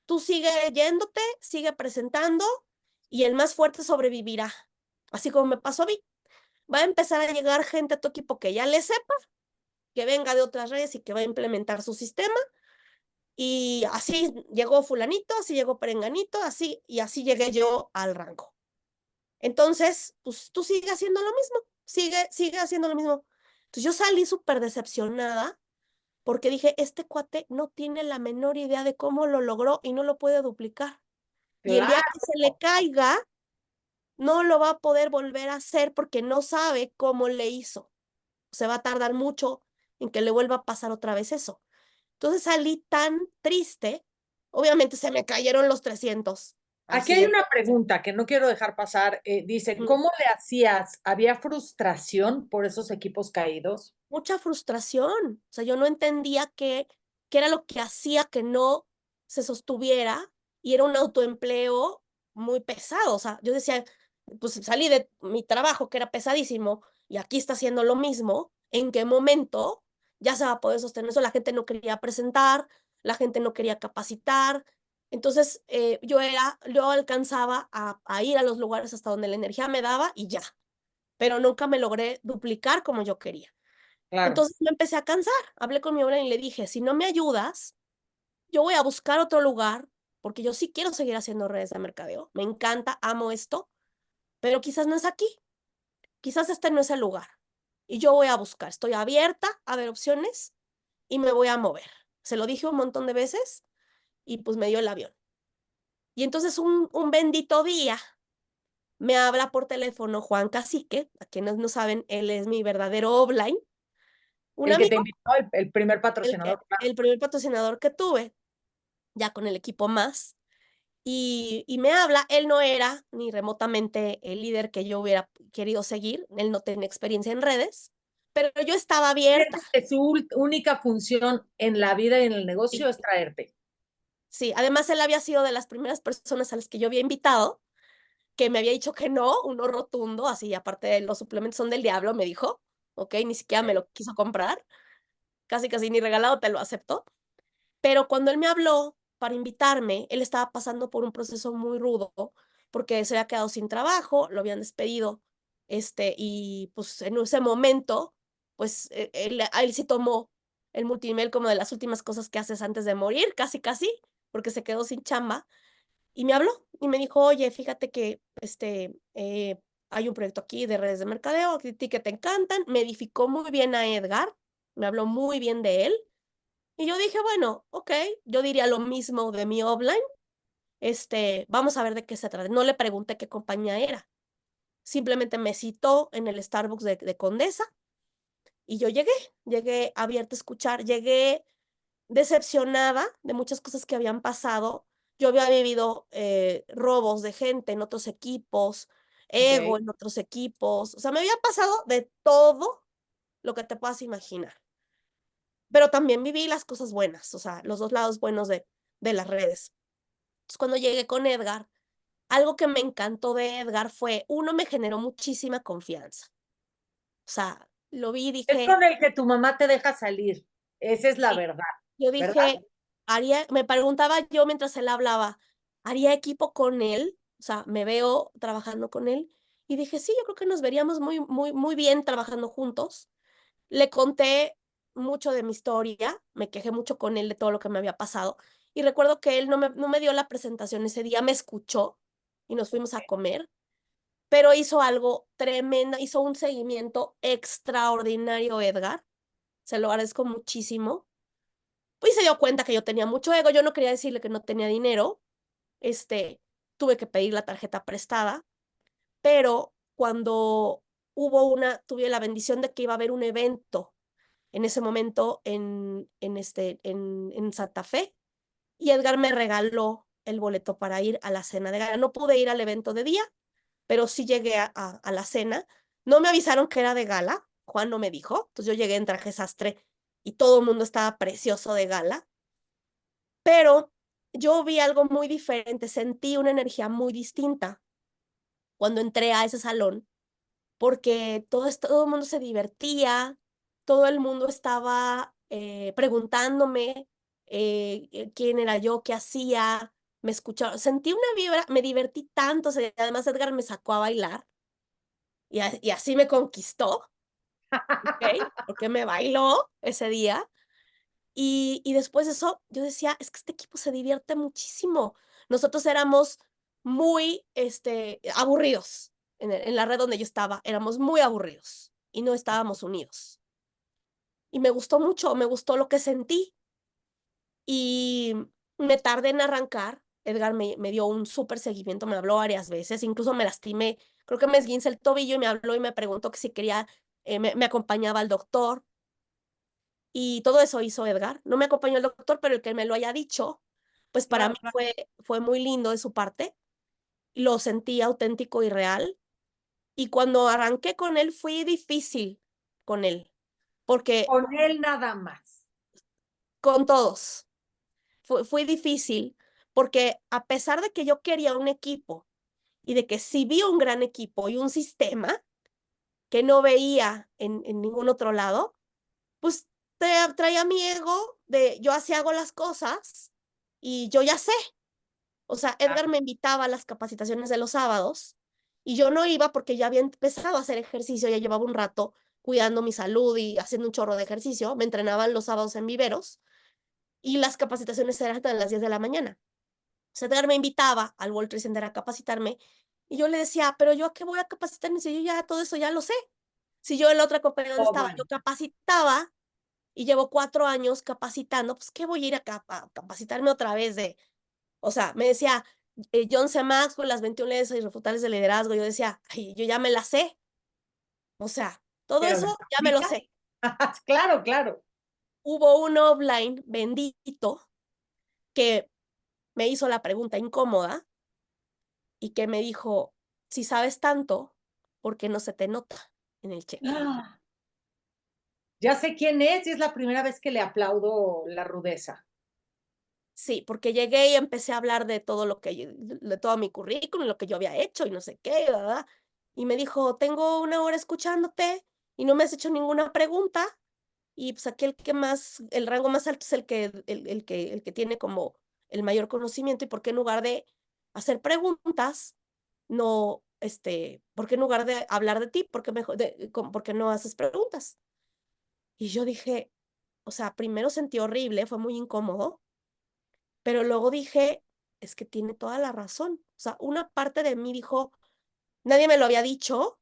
tú sigue yéndote, sigue presentando y el más fuerte sobrevivirá. Así como me pasó a mí. Va a empezar a llegar gente a tu equipo que ya le sepa, que venga de otras redes y que va a implementar su sistema. Y así llegó fulanito, así llegó perenganito, así, y así llegué yo al rango. Entonces, pues tú sigue haciendo lo mismo, sigue haciendo lo mismo. Entonces yo salí súper decepcionada porque dije, este cuate no tiene la menor idea de cómo lo logró y no lo puede duplicar. Y el día que Claro. se le caiga, no lo va a poder volver a hacer porque no sabe cómo le hizo. Se va a tardar mucho en que le vuelva a pasar otra vez eso. Entonces salí tan triste, obviamente se me cayeron los 300 Aquí así hay en una pregunta que no quiero dejar pasar. Dice, mm, ¿cómo le hacías? ¿Había frustración por esos equipos caídos? mucha frustración. O sea, yo no entendía qué era lo que hacía que no se sostuviera y era un autoempleo muy pesado. O sea, yo decía, pues salí de mi trabajo que era pesadísimo y aquí está haciendo lo mismo. ¿En qué momento ya se va a poder sostener eso? La gente no quería presentar, la gente no quería capacitar. Entonces, yo alcanzaba a ir a los lugares hasta donde la energía me daba y ya, pero nunca me logré duplicar como yo quería. Claro. Entonces me empecé a cansar. Hablé con mi abuela y le dije, si no me ayudas, yo voy a buscar otro lugar, porque yo sí quiero seguir haciendo redes de mercadeo. Me encanta, amo esto, pero quizás no es aquí, quizás este no es el lugar. Y yo voy a buscar, estoy abierta a ver opciones y me voy a mover. Se lo dije un montón de veces y pues me dio el avión. Y entonces un bendito día me habla por teléfono Juan Cacique, a quienes no saben, él es mi verdadero offline, un El que te amigo, invitó, el primer patrocinador, claro. el primer patrocinador que tuve, ya con el equipo más. Y me habla, él no era ni remotamente el líder que yo hubiera querido seguir, él no tenía experiencia en redes, pero yo estaba abierta. Sientes que su única función en la vida y en el Sí, negocio es traerte. sí, además él había sido de las primeras personas a las que yo había invitado, que me había dicho que no, un no rotundo, así aparte de los suplementos son del diablo, me dijo, ok, ni siquiera me lo quiso comprar, casi casi ni regalado te lo acepto. Pero cuando él me habló para invitarme, él estaba pasando por un proceso muy rudo porque se había quedado sin trabajo, lo habían despedido, y pues en ese momento, pues él sí tomó el multinivel como de las últimas cosas que haces antes de morir, casi casi, porque se quedó sin chamba y me habló y me dijo, oye, fíjate que hay un proyecto aquí de redes de mercadeo, a ti que te encantan, me edificó muy bien a Edgar, me habló muy bien de él y yo dije, bueno, okey, yo diría lo mismo de mi offline, vamos a ver de qué se trata. No le pregunté qué compañía era, simplemente me citó en el Starbucks de Condesa y yo llegué abierta a escuchar, llegué decepcionada de muchas cosas que habían pasado. Yo había vivido, robos de gente en otros equipos, ego Ok. en otros equipos, o sea, me había pasado de todo lo que te puedas imaginar. Pero también viví las cosas buenas, o sea, los 2 lados buenos de las redes. Entonces, cuando llegué con Edgar, algo que me encantó de Edgar fue, uno, me generó muchísima confianza. O sea, lo vi y Es dije con el que tu mamá te deja salir. Esa es la sí, verdad, yo ¿verdad? dije, me preguntaba yo mientras él hablaba, ¿haría equipo con él? O sea, me veo trabajando con él. Y dije, sí, yo creo que nos veríamos muy, muy, muy bien trabajando juntos. Le conté mucho de mi historia, me quejé mucho con él de todo lo que me había pasado, y recuerdo que él no me dio la presentación ese día, me escuchó y nos fuimos a comer, pero hizo algo tremendo, hizo un seguimiento extraordinario, Edgar, se lo agradezco muchísimo. Pues se dio cuenta que yo tenía mucho ego, yo no quería decirle que no tenía dinero, este, tuve que pedir la tarjeta prestada, pero cuando tuve la bendición de que iba a haber un evento en ese momento en Santa Fe, y Edgar me regaló el boleto para ir a la cena de gala. No pude ir al evento de día, pero sí llegué a la cena. No me avisaron que era de gala, Juan no me dijo, entonces yo llegué en traje sastre y todo el mundo estaba precioso de gala, pero yo vi algo muy diferente, sentí una energía muy distinta cuando entré a ese salón porque todo el mundo se divertía, todo el mundo estaba, preguntándome, quién era yo, qué hacía, me escuchaba, sentí una vibra, me divertí tanto, o sea, además Edgar me sacó a bailar y así me conquistó, ¿okey? Porque me bailó ese día, y después de eso, yo decía: "Es que este equipo se divierte muchísimo". Nosotros éramos muy, aburridos en la red donde yo estaba, éramos muy aburridos y no estábamos unidos. Y me gustó mucho, me gustó lo que sentí, y me tardé en arrancar. Edgar me dio un súper seguimiento, me habló varias veces, incluso me lastimé, creo que me esguincé el tobillo y me habló y me preguntó que si quería, me acompañaba al doctor. Y todo eso hizo Edgar. No me acompañó el doctor, pero el que me lo haya dicho, pues para mí Claro, claro. fue muy lindo de su parte. Lo sentí auténtico y real. Y cuando arranqué con él, fue difícil con él, porque Con él nada más. con todos, fue difícil, porque a pesar de que yo quería un equipo y de que sí vi un gran equipo y un sistema que no veía en ningún otro lado, pues traía mi ego de yo así hago las cosas y yo ya sé. O sea, Edgar me invitaba a las capacitaciones de los sábados y yo no iba porque ya había empezado a hacer ejercicio, ya llevaba un rato cuidando mi salud y haciendo un chorro de ejercicio. Me entrenaban los sábados en viveros y las capacitaciones eran hasta las 10 de la mañana. Edgar me invitaba al World Trade Center a capacitarme y yo le decía, pero yo a qué voy a capacitarme si yo ya todo eso ya lo sé. Si yo en la otra compañía donde Oh, estaba, yo bueno. capacitaba y llevo 4 años capacitando, pues ¿qué voy a ir a capacitarme otra vez de? O sea, me decía John C. Maxwell, las 21 leyes irrefutables de liderazgo. Yo decía, ay, yo ya me la sé. O sea, todo ¿Pero eso las ya me lo aplicas? sé. Claro, claro. Hubo un offline bendito que me hizo la pregunta incómoda y que me dijo, si sabes tanto, ¿por qué no se te nota en el cheque? Ah, ya sé quién es y es la primera vez que le aplaudo la rudeza. Sí, porque llegué y empecé a hablar de todo de todo mi currículum, lo que yo había hecho y no sé qué, ¿verdad? Y me dijo, tengo 1 hora escuchándote y no me has hecho ninguna pregunta. Y pues aquí el rango más alto es el que tiene como el mayor conocimiento. ¿Y por qué en lugar de hacer preguntas, no, por qué en lugar de hablar de ti, por qué no haces preguntas? Y yo dije, o sea, primero sentí horrible, fue muy incómodo. Pero luego dije, es que tiene toda la razón. O sea, una parte de mí dijo, nadie me lo había dicho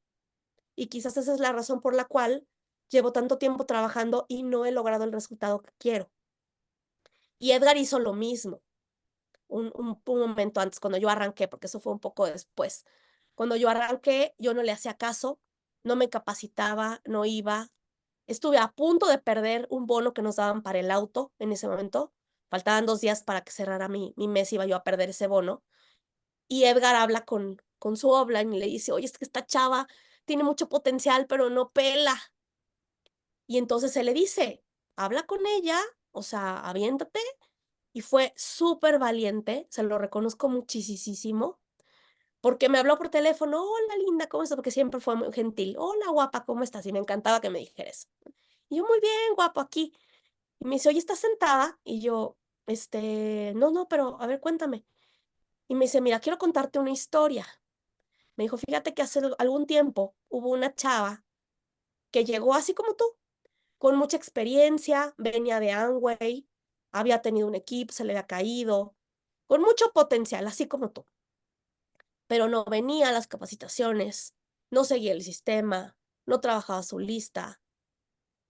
y quizás esa es la razón por la cual llevo tanto tiempo trabajando y no he logrado el resultado que quiero. Y Edgar hizo lo mismo un momento antes, cuando yo arranqué, porque eso fue un poco después. Cuando yo arranqué, yo no le hacía caso, no me capacitaba, no iba. Estuve a punto de perder un bono que nos daban para el auto en ese momento. Faltaban 2 días para que cerrara mi mes, iba yo a perder ese bono. Y Edgar habla con su offline y le dice, oye, es que esta chava tiene mucho potencial, pero no pela. Y entonces se le dice, habla con ella, o sea, aviéntate. Y fue súper valiente, se lo reconozco muchísimo, porque me habló por teléfono, hola linda, ¿cómo estás? Porque siempre fue muy gentil, hola guapa, ¿cómo estás? Y me encantaba que me dijera eso. Y yo, muy bien, guapo, aquí. Y me dice, oye, ¿estás sentada? Y yo, no, no, pero a ver, cuéntame. Y me dice, mira, quiero contarte una historia. Me dijo, fíjate que hace algún tiempo hubo una chava que llegó así como tú, con mucha experiencia, venía de Amway, había tenido un equipo, se le había caído, con mucho potencial, así como tú, pero no venía a las capacitaciones, no seguía el sistema, no trabajaba su lista,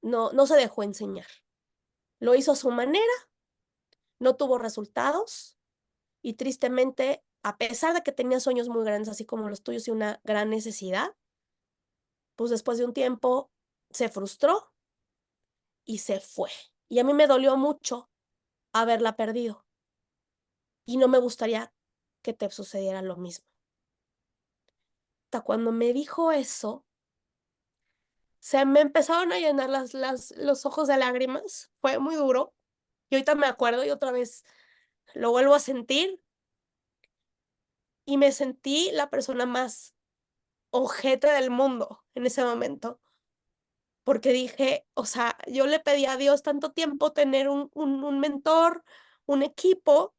no se dejó enseñar. Lo hizo a su manera, no tuvo resultados y tristemente, a pesar de que tenía sueños muy grandes, así como los tuyos y una gran necesidad, pues después de un tiempo se frustró y se fue. Y a mí me dolió mucho haberla perdido y no me gustaría que te sucediera lo mismo. Hasta cuando me dijo eso, se me empezaron a llenar los ojos de lágrimas. Fue muy duro. Y ahorita me acuerdo y otra vez lo vuelvo a sentir y me sentí la persona más ojete del mundo en ese momento. Porque dije, o sea, yo le pedí a Dios tanto tiempo tener un mentor, un equipo,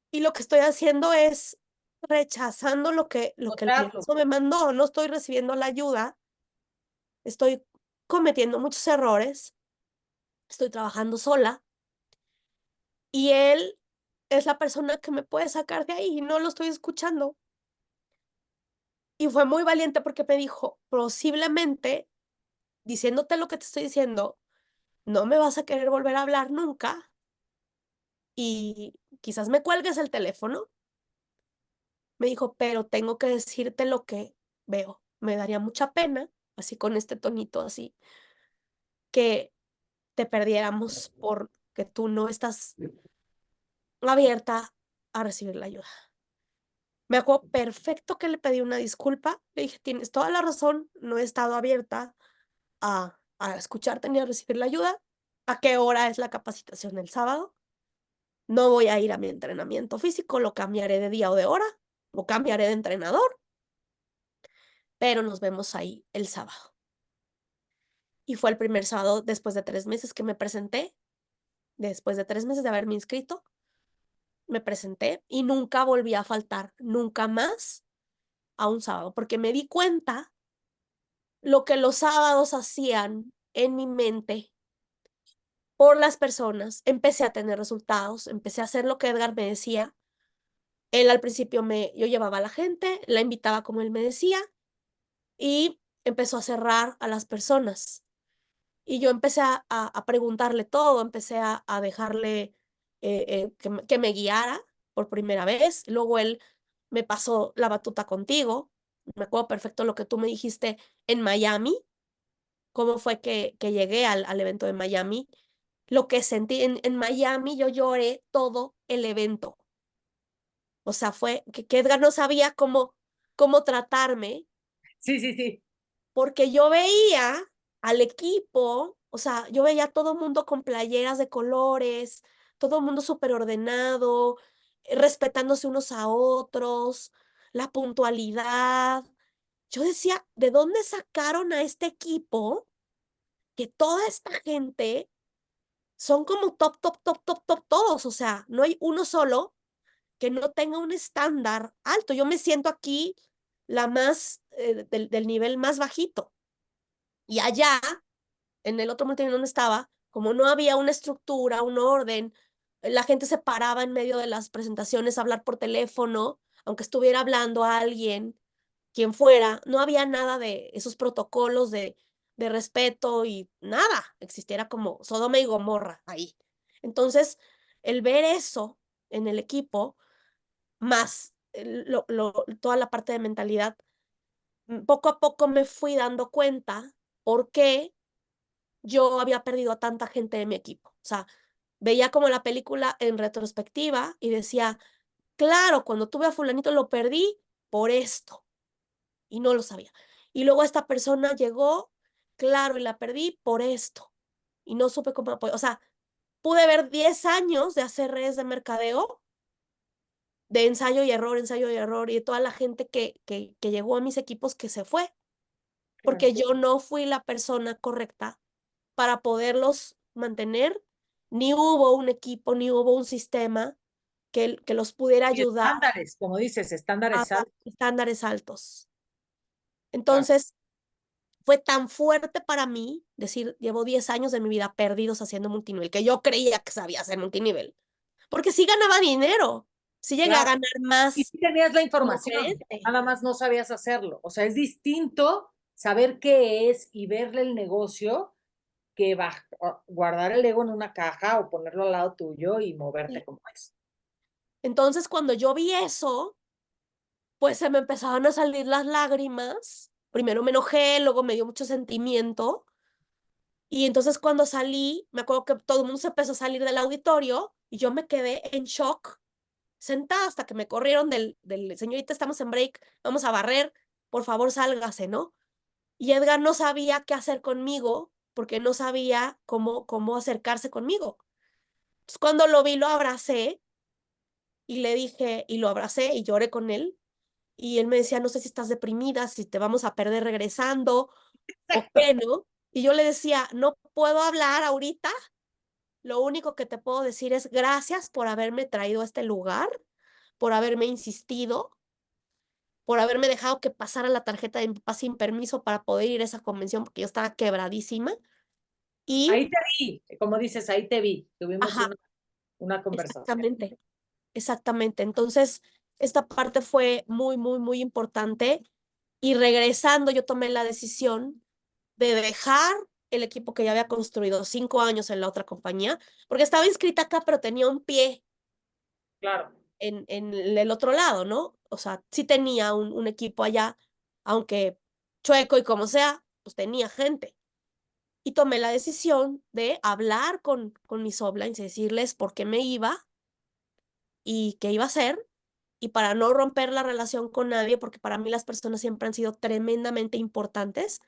y lo que estoy haciendo es rechazando lo que el Votarlo. universo me mandó, no estoy recibiendo la ayuda, estoy cometiendo muchos errores, estoy trabajando sola, y él es la persona que me puede sacar de ahí, y no lo estoy escuchando. Y fue muy valiente porque me dijo, posiblemente, diciéndote lo que te estoy diciendo, no me vas a querer volver a hablar nunca, y quizás me cuelgues el teléfono. Me dijo, pero tengo que decirte lo que veo. Me daría mucha pena, así con este tonito así, que te perdiéramos porque tú no estás abierta a recibir la ayuda. Me acuerdo perfecto que le pedí una disculpa. Le dije, tienes toda la razón, no he estado abierta a escucharte ni a recibir la ayuda. ¿A qué hora es la capacitación el sábado? No voy a ir a mi entrenamiento físico, lo cambiaré de día o de hora, o cambiaré de entrenador, pero nos vemos ahí el sábado. Y fue el primer sábado después de 3 meses que me presenté, después de 3 meses de haberme inscrito, me presenté y nunca volví a faltar, nunca más a un sábado, porque me di cuenta lo que los sábados hacían en mi mente por las personas. Empecé a tener resultados, empecé a hacer lo que Edgar me decía. Él al principio yo llevaba a la gente, la invitaba como él me decía y empezó a cerrar a las personas. Y yo empecé a preguntarle todo, empecé a dejarle que me guiara por primera vez. Luego él me pasó la batuta contigo. Me acuerdo perfecto lo que tú me dijiste en Miami, cómo fue que llegué al evento de Miami. Lo que sentí en Miami, yo lloré todo el evento. O sea, fue que Edgar no sabía cómo tratarme, Sí, sí, sí. porque yo veía al equipo, o sea, yo veía a todo el mundo con playeras de colores, todo el mundo súper ordenado, respetándose unos a otros, la puntualidad. Yo decía, ¿de dónde sacaron a este equipo? Que toda esta gente son como top, top, top, top, top todos, o sea, no hay uno solo que no tenga un estándar alto. Yo me siento aquí la más, del nivel más bajito. Y allá, en el otro multinivel donde estaba, como no había una estructura, un orden, la gente se paraba en medio de las presentaciones a hablar por teléfono, aunque estuviera hablando a alguien, quien fuera, no había nada de esos protocolos de respeto y nada, existiera como Sodoma y Gomorra ahí. Entonces, el ver eso en el equipo, más toda la parte de mentalidad, poco a poco me fui dando cuenta por qué yo había perdido a tanta gente de mi equipo. O sea, veía como la película en retrospectiva y decía, claro, cuando tuve a fulanito lo perdí por esto y no lo sabía. Y luego esta persona llegó, claro, y la perdí por esto y no supe cómo apoyar. O sea, pude ver 10 años de hacer redes de mercadeo, de ensayo y error, y de toda la gente que llegó a mis equipos que se fue, Claro. porque yo no fui la persona correcta para poderlos mantener, ni hubo un equipo, ni hubo un sistema que los pudiera Y ayudar estándares, como dices, a estándares dar altos. estándares altos. Claro. Entonces, fue tan fuerte para mí decir, llevo 10 años de mi vida perdidos haciendo multinivel, que yo creía que sabía hacer multinivel, porque sí ganaba dinero, sí llegué a Claro. ganar Y más sí tenías la como información, gerente. nada más no sabías hacerlo. O sea, es distinto saber qué es y verle el negocio que guardar el ego en una caja o ponerlo al lado tuyo y moverte Sí. como es. Entonces, cuando yo vi eso, pues se me empezaban a salir las lágrimas. Primero me enojé, luego me dio mucho sentimiento. Y entonces cuando salí, me acuerdo que todo el mundo se empezó a salir del auditorio y yo me quedé en shock, sentada hasta que me corrieron del señorita, estamos en break, vamos a barrer, por favor sálgase, ¿no? Y Edgar no sabía qué hacer conmigo porque no sabía cómo acercarse conmigo. Entonces cuando lo vi, lo abracé y le dije, y lo abracé y lloré con él. Y él me decía, no sé si estás deprimida, si te vamos a perder regresando o Exacto. qué, ¿no? Y yo le decía, no puedo hablar ahorita. Lo único que te puedo decir es gracias por haberme traído a este lugar, por haberme insistido, por haberme dejado que pasara la tarjeta de mi papá sin permiso para poder ir a esa convención porque yo estaba quebradísima. Y, Ahí te vi, como dices, ahí te vi. Tuvimos ajá, una conversación. exactamente, exactamente. Entonces, esta parte fue muy, muy, muy importante. Y regresando, yo tomé la decisión de dejar el equipo que ya había construido 5 años en la otra compañía, porque estaba inscrita acá, pero tenía un pie Claro. en el otro lado, ¿no? O sea, sí tenía un equipo allá, aunque chueco y como sea, pues tenía gente. Y tomé la decisión de hablar con mis uplines y decirles por qué me iba y qué iba a hacer, y para no romper la relación con nadie, porque para mí las personas siempre han sido tremendamente importantes,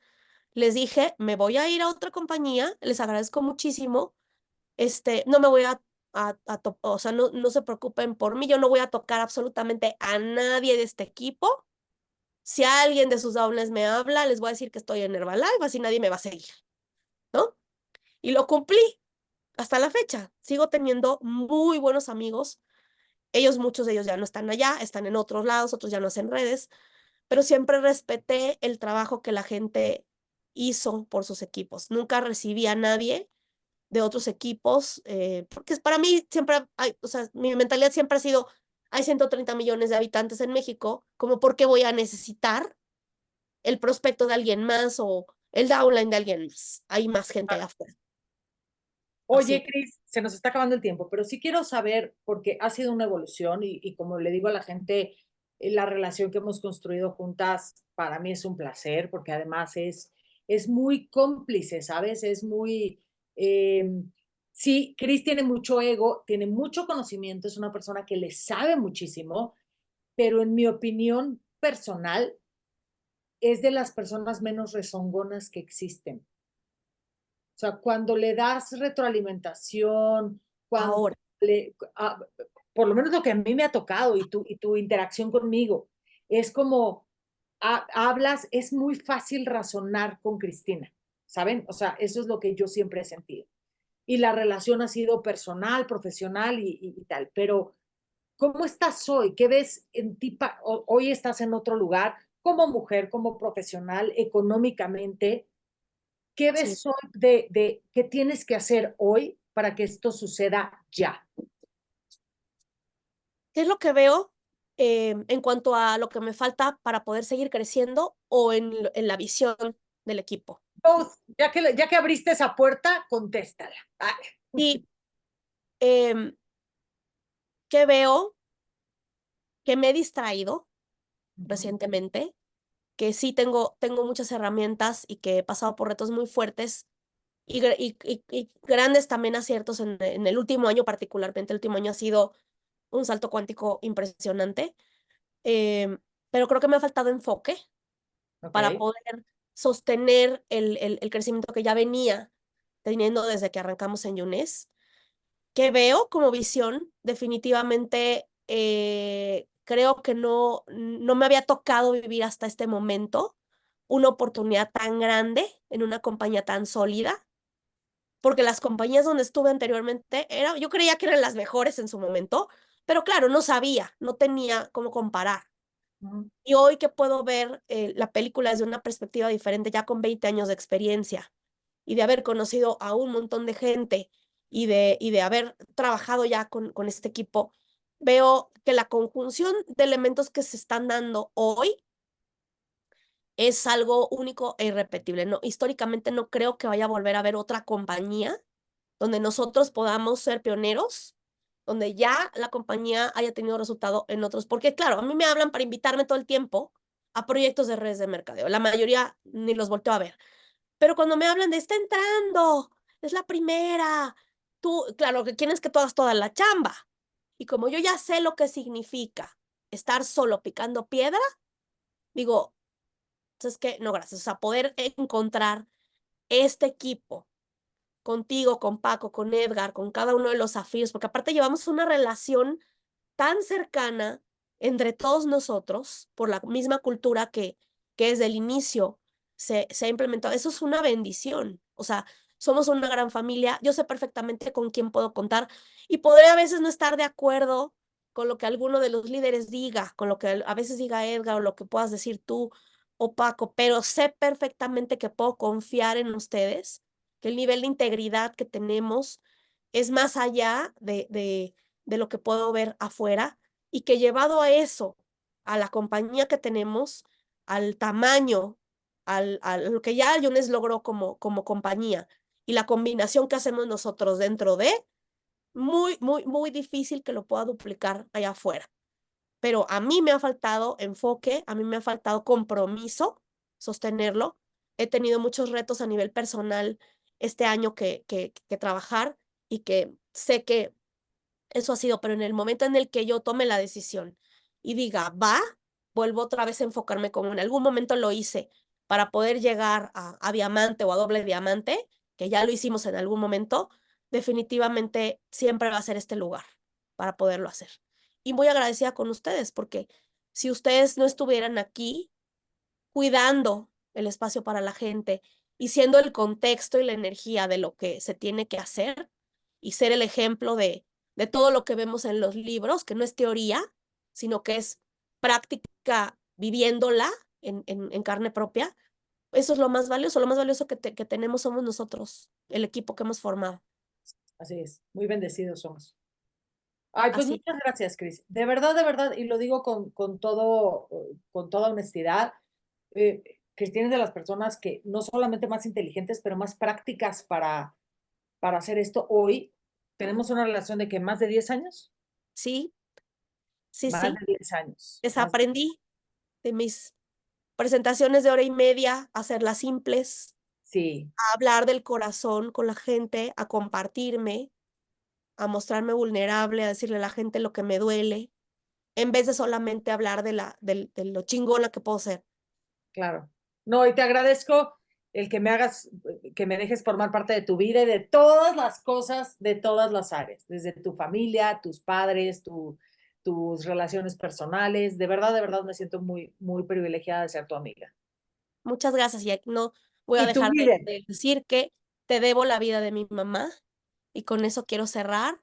les dije, me voy a ir a otra compañía, les agradezco muchísimo, no me voy o sea, no se preocupen por mí, yo no voy a tocar absolutamente a nadie de este equipo. Si alguien de sus downlines me habla, les voy a decir que estoy en Herbalife, así nadie me va a seguir. ¿no? Y lo cumplí hasta la fecha. Sigo teniendo muy buenos amigos. Muchos de ellos ya no están allá, están en otros lados, otros ya no hacen redes, pero siempre respeté el trabajo que la gente hizo por sus equipos. Nunca recibí a nadie de otros equipos, porque para mí siempre hay, o sea, mi mentalidad siempre ha sido, hay 130 millones de habitantes en México, como por qué voy a necesitar el prospecto de alguien más o el downline de alguien más. Hay más gente allá afuera. Oye, Así, Cris, se nos está acabando el tiempo, pero sí quiero saber, porque ha sido una evolución y como le digo a la gente, la relación que hemos construido juntas para mí es un placer, porque además es muy cómplice, ¿sabes? Es muy... sí, Cris tiene mucho ego, tiene mucho conocimiento, es una persona que le sabe muchísimo, pero en mi opinión personal es de las personas menos rezongonas que existen. O sea, cuando le das retroalimentación, cuando ahora. le, por lo menos lo que a mí me ha tocado y tu interacción conmigo, es como hablas, es muy fácil razonar con Cristina, ¿saben? O sea, eso es lo que yo siempre he sentido. Y la relación ha sido personal, profesional y tal. Pero, ¿cómo estás hoy? ¿Qué ves en ti? Hoy estás en otro lugar, como mujer, como profesional, económicamente. ¿Qué Sí. ves hoy de qué tienes que hacer hoy para que esto suceda ya? ¿Qué es lo que veo en cuanto a lo que me falta para poder seguir creciendo o en la visión del equipo? Both, ya que abriste esa puerta, contéstala. Ah, Y em, ¿qué veo? Que me he distraído ujú, recientemente, que sí tengo muchas herramientas y que he pasado por retos muy fuertes y grandes también aciertos en el último año, particularmente. El último año ha sido un salto cuántico impresionante, em, pero creo que me ha faltado enfoque para ok. poder sostener el crecimiento que ya venía teniendo desde que arrancamos en Yunes. Que veo como visión, definitivamente, creo que no me había tocado vivir hasta este momento una oportunidad tan grande en una compañía tan sólida, porque las compañías donde estuve anteriormente yo creía que eran las mejores en su momento, pero claro, no sabía, no tenía cómo comparar. Ujú. Y hoy que puedo ver la película desde una perspectiva diferente, ya con 20 años de experiencia y de haber conocido a un montón de gente y de haber trabajado ya con este equipo, veo que la conjunción de elementos que se están dando hoy es algo único e irrepetible. No, históricamente no creo que vaya a volver a haber otra compañía donde nosotros podamos ser pioneros, donde ya la compañía haya tenido resultado en otros. Porque claro, a mí me hablan para invitarme todo el tiempo a proyectos de redes de mercadeo. La mayoría ni los volteo a ver. Pero cuando me hablan de está entrando, es la primera, tú, claro, que quieren es que tú hagas toda la chamba. Y como yo ya sé lo que significa estar solo picando piedra, digo, es que no, gracias. O sea, poder encontrar este equipo contigo, con Paco, con Edgar, con cada uno de los afiliados, porque aparte llevamos una relación tan cercana entre todos nosotros por la misma cultura que desde el inicio se ha implementado. Eso es una bendición. O sea, somos una gran familia. Yo sé perfectamente con quién puedo contar y podré a veces no estar de acuerdo con lo que alguno de los líderes diga, con lo que a veces diga Edgar o lo que puedas decir tú o Paco, pero sé perfectamente que puedo confiar en ustedes, que el nivel de integridad que tenemos es más allá de lo que puedo ver afuera y que llevado a eso, a la compañía que tenemos, al tamaño, a lo que ya Yunes logró como compañía y la combinación que hacemos nosotros dentro de, muy, muy, muy difícil que lo pueda duplicar allá afuera. Pero a mí me ha faltado enfoque, a mí me ha faltado compromiso, sostenerlo. He tenido muchos retos a nivel personal este año que trabajar y que sé que eso ha sido, pero en el momento en el que yo tome la decisión y diga, va, vuelvo otra vez a enfocarme como en algún momento lo hice para poder llegar a diamante o a doble diamante, que ya lo hicimos en algún momento, definitivamente siempre va a ser este lugar para poderlo hacer. Y muy agradecida con ustedes, porque si ustedes no estuvieran aquí cuidando el espacio para la gente y siendo el contexto y la energía de lo que se tiene que hacer y ser el ejemplo de todo lo que vemos en los libros, que no es teoría, sino que es práctica viviéndola en carne propia. Eso es lo más valioso que tenemos somos nosotros, el equipo que hemos formado. Así es, muy bendecidos somos. Ay, pues Así, muchas gracias, Cris. De verdad, y lo digo con toda honestidad, Cristina es de las personas que no solamente más inteligentes, pero más prácticas para hacer esto hoy. Tenemos una relación de que más de 10 años, sí, sí, más sí. de 10 años, más de- Desaprendí de mis presentaciones de hora y media, a hacerlas simples, sí, a hablar del corazón con la gente, a compartirme, a mostrarme vulnerable, a decirle a la gente lo que me duele, en vez de solamente hablar de lo chingona que puedo ser. claro. No, y te agradezco el que me hagas, que me dejes formar parte de tu vida y de todas las cosas, de todas las áreas, desde tu familia, tus padres, tus relaciones personales. De verdad me siento muy, muy privilegiada de ser tu amiga. Muchas gracias, y no voy a Y tu dejar líder. de decir que te debo la vida de mi mamá, y con eso quiero cerrar,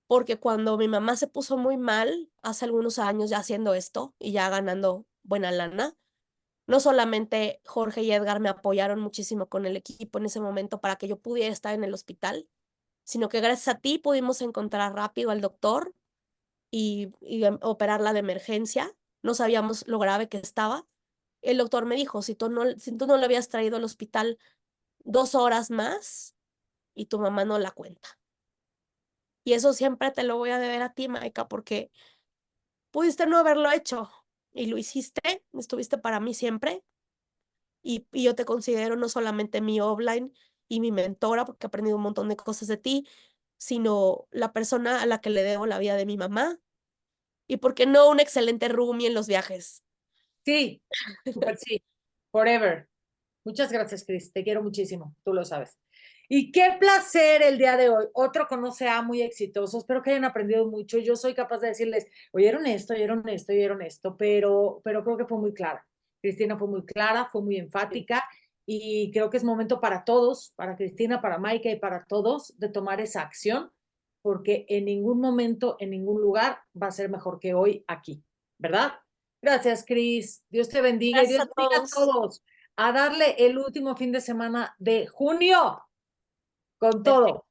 porque cuando mi mamá se puso muy mal, hace algunos años ya haciendo esto y ya ganando buena lana, no solamente Jorge y Edgar me apoyaron muchísimo con el equipo en ese momento para que yo pudiera estar en el hospital, sino que gracias a ti pudimos encontrar rápido al doctor y operarla de emergencia. No sabíamos lo grave que estaba. El doctor me dijo, si tú no le habías traído al hospital 2 horas más y tu mamá no la cuenta. Y eso siempre te lo voy a deber a ti, Maika, porque pudiste no haberlo hecho y lo hiciste, estuviste para mí siempre. Y yo te considero no solamente mi offline y mi mentora, porque he aprendido un montón de cosas de ti, sino la persona a la que le debo la vida de mi mamá y, ¿por qué no, un excelente roomie en los viajes? Sí, súper sí. Forever. Muchas gracias, Cris. Te quiero muchísimo. Tú lo sabes. Y qué placer el día de hoy. Otro Conoce A muy exitoso. Espero que hayan aprendido mucho. Yo soy capaz de decirles, oyeron esto, oyeron esto, oyeron esto, pero creo que fue muy clara. Cristina fue muy clara, fue muy enfática y creo que es momento para todos, para Cristina, para Maika y para todos, de tomar esa acción, porque en ningún momento, en ningún lugar va a ser mejor que hoy aquí, ¿verdad? Gracias, Cris. Dios te bendiga y Gracias Dios a bendiga a todos. todos a darle el último fin de semana de junio con Perfecto. todo.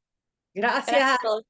Gracias. Gracias a todos.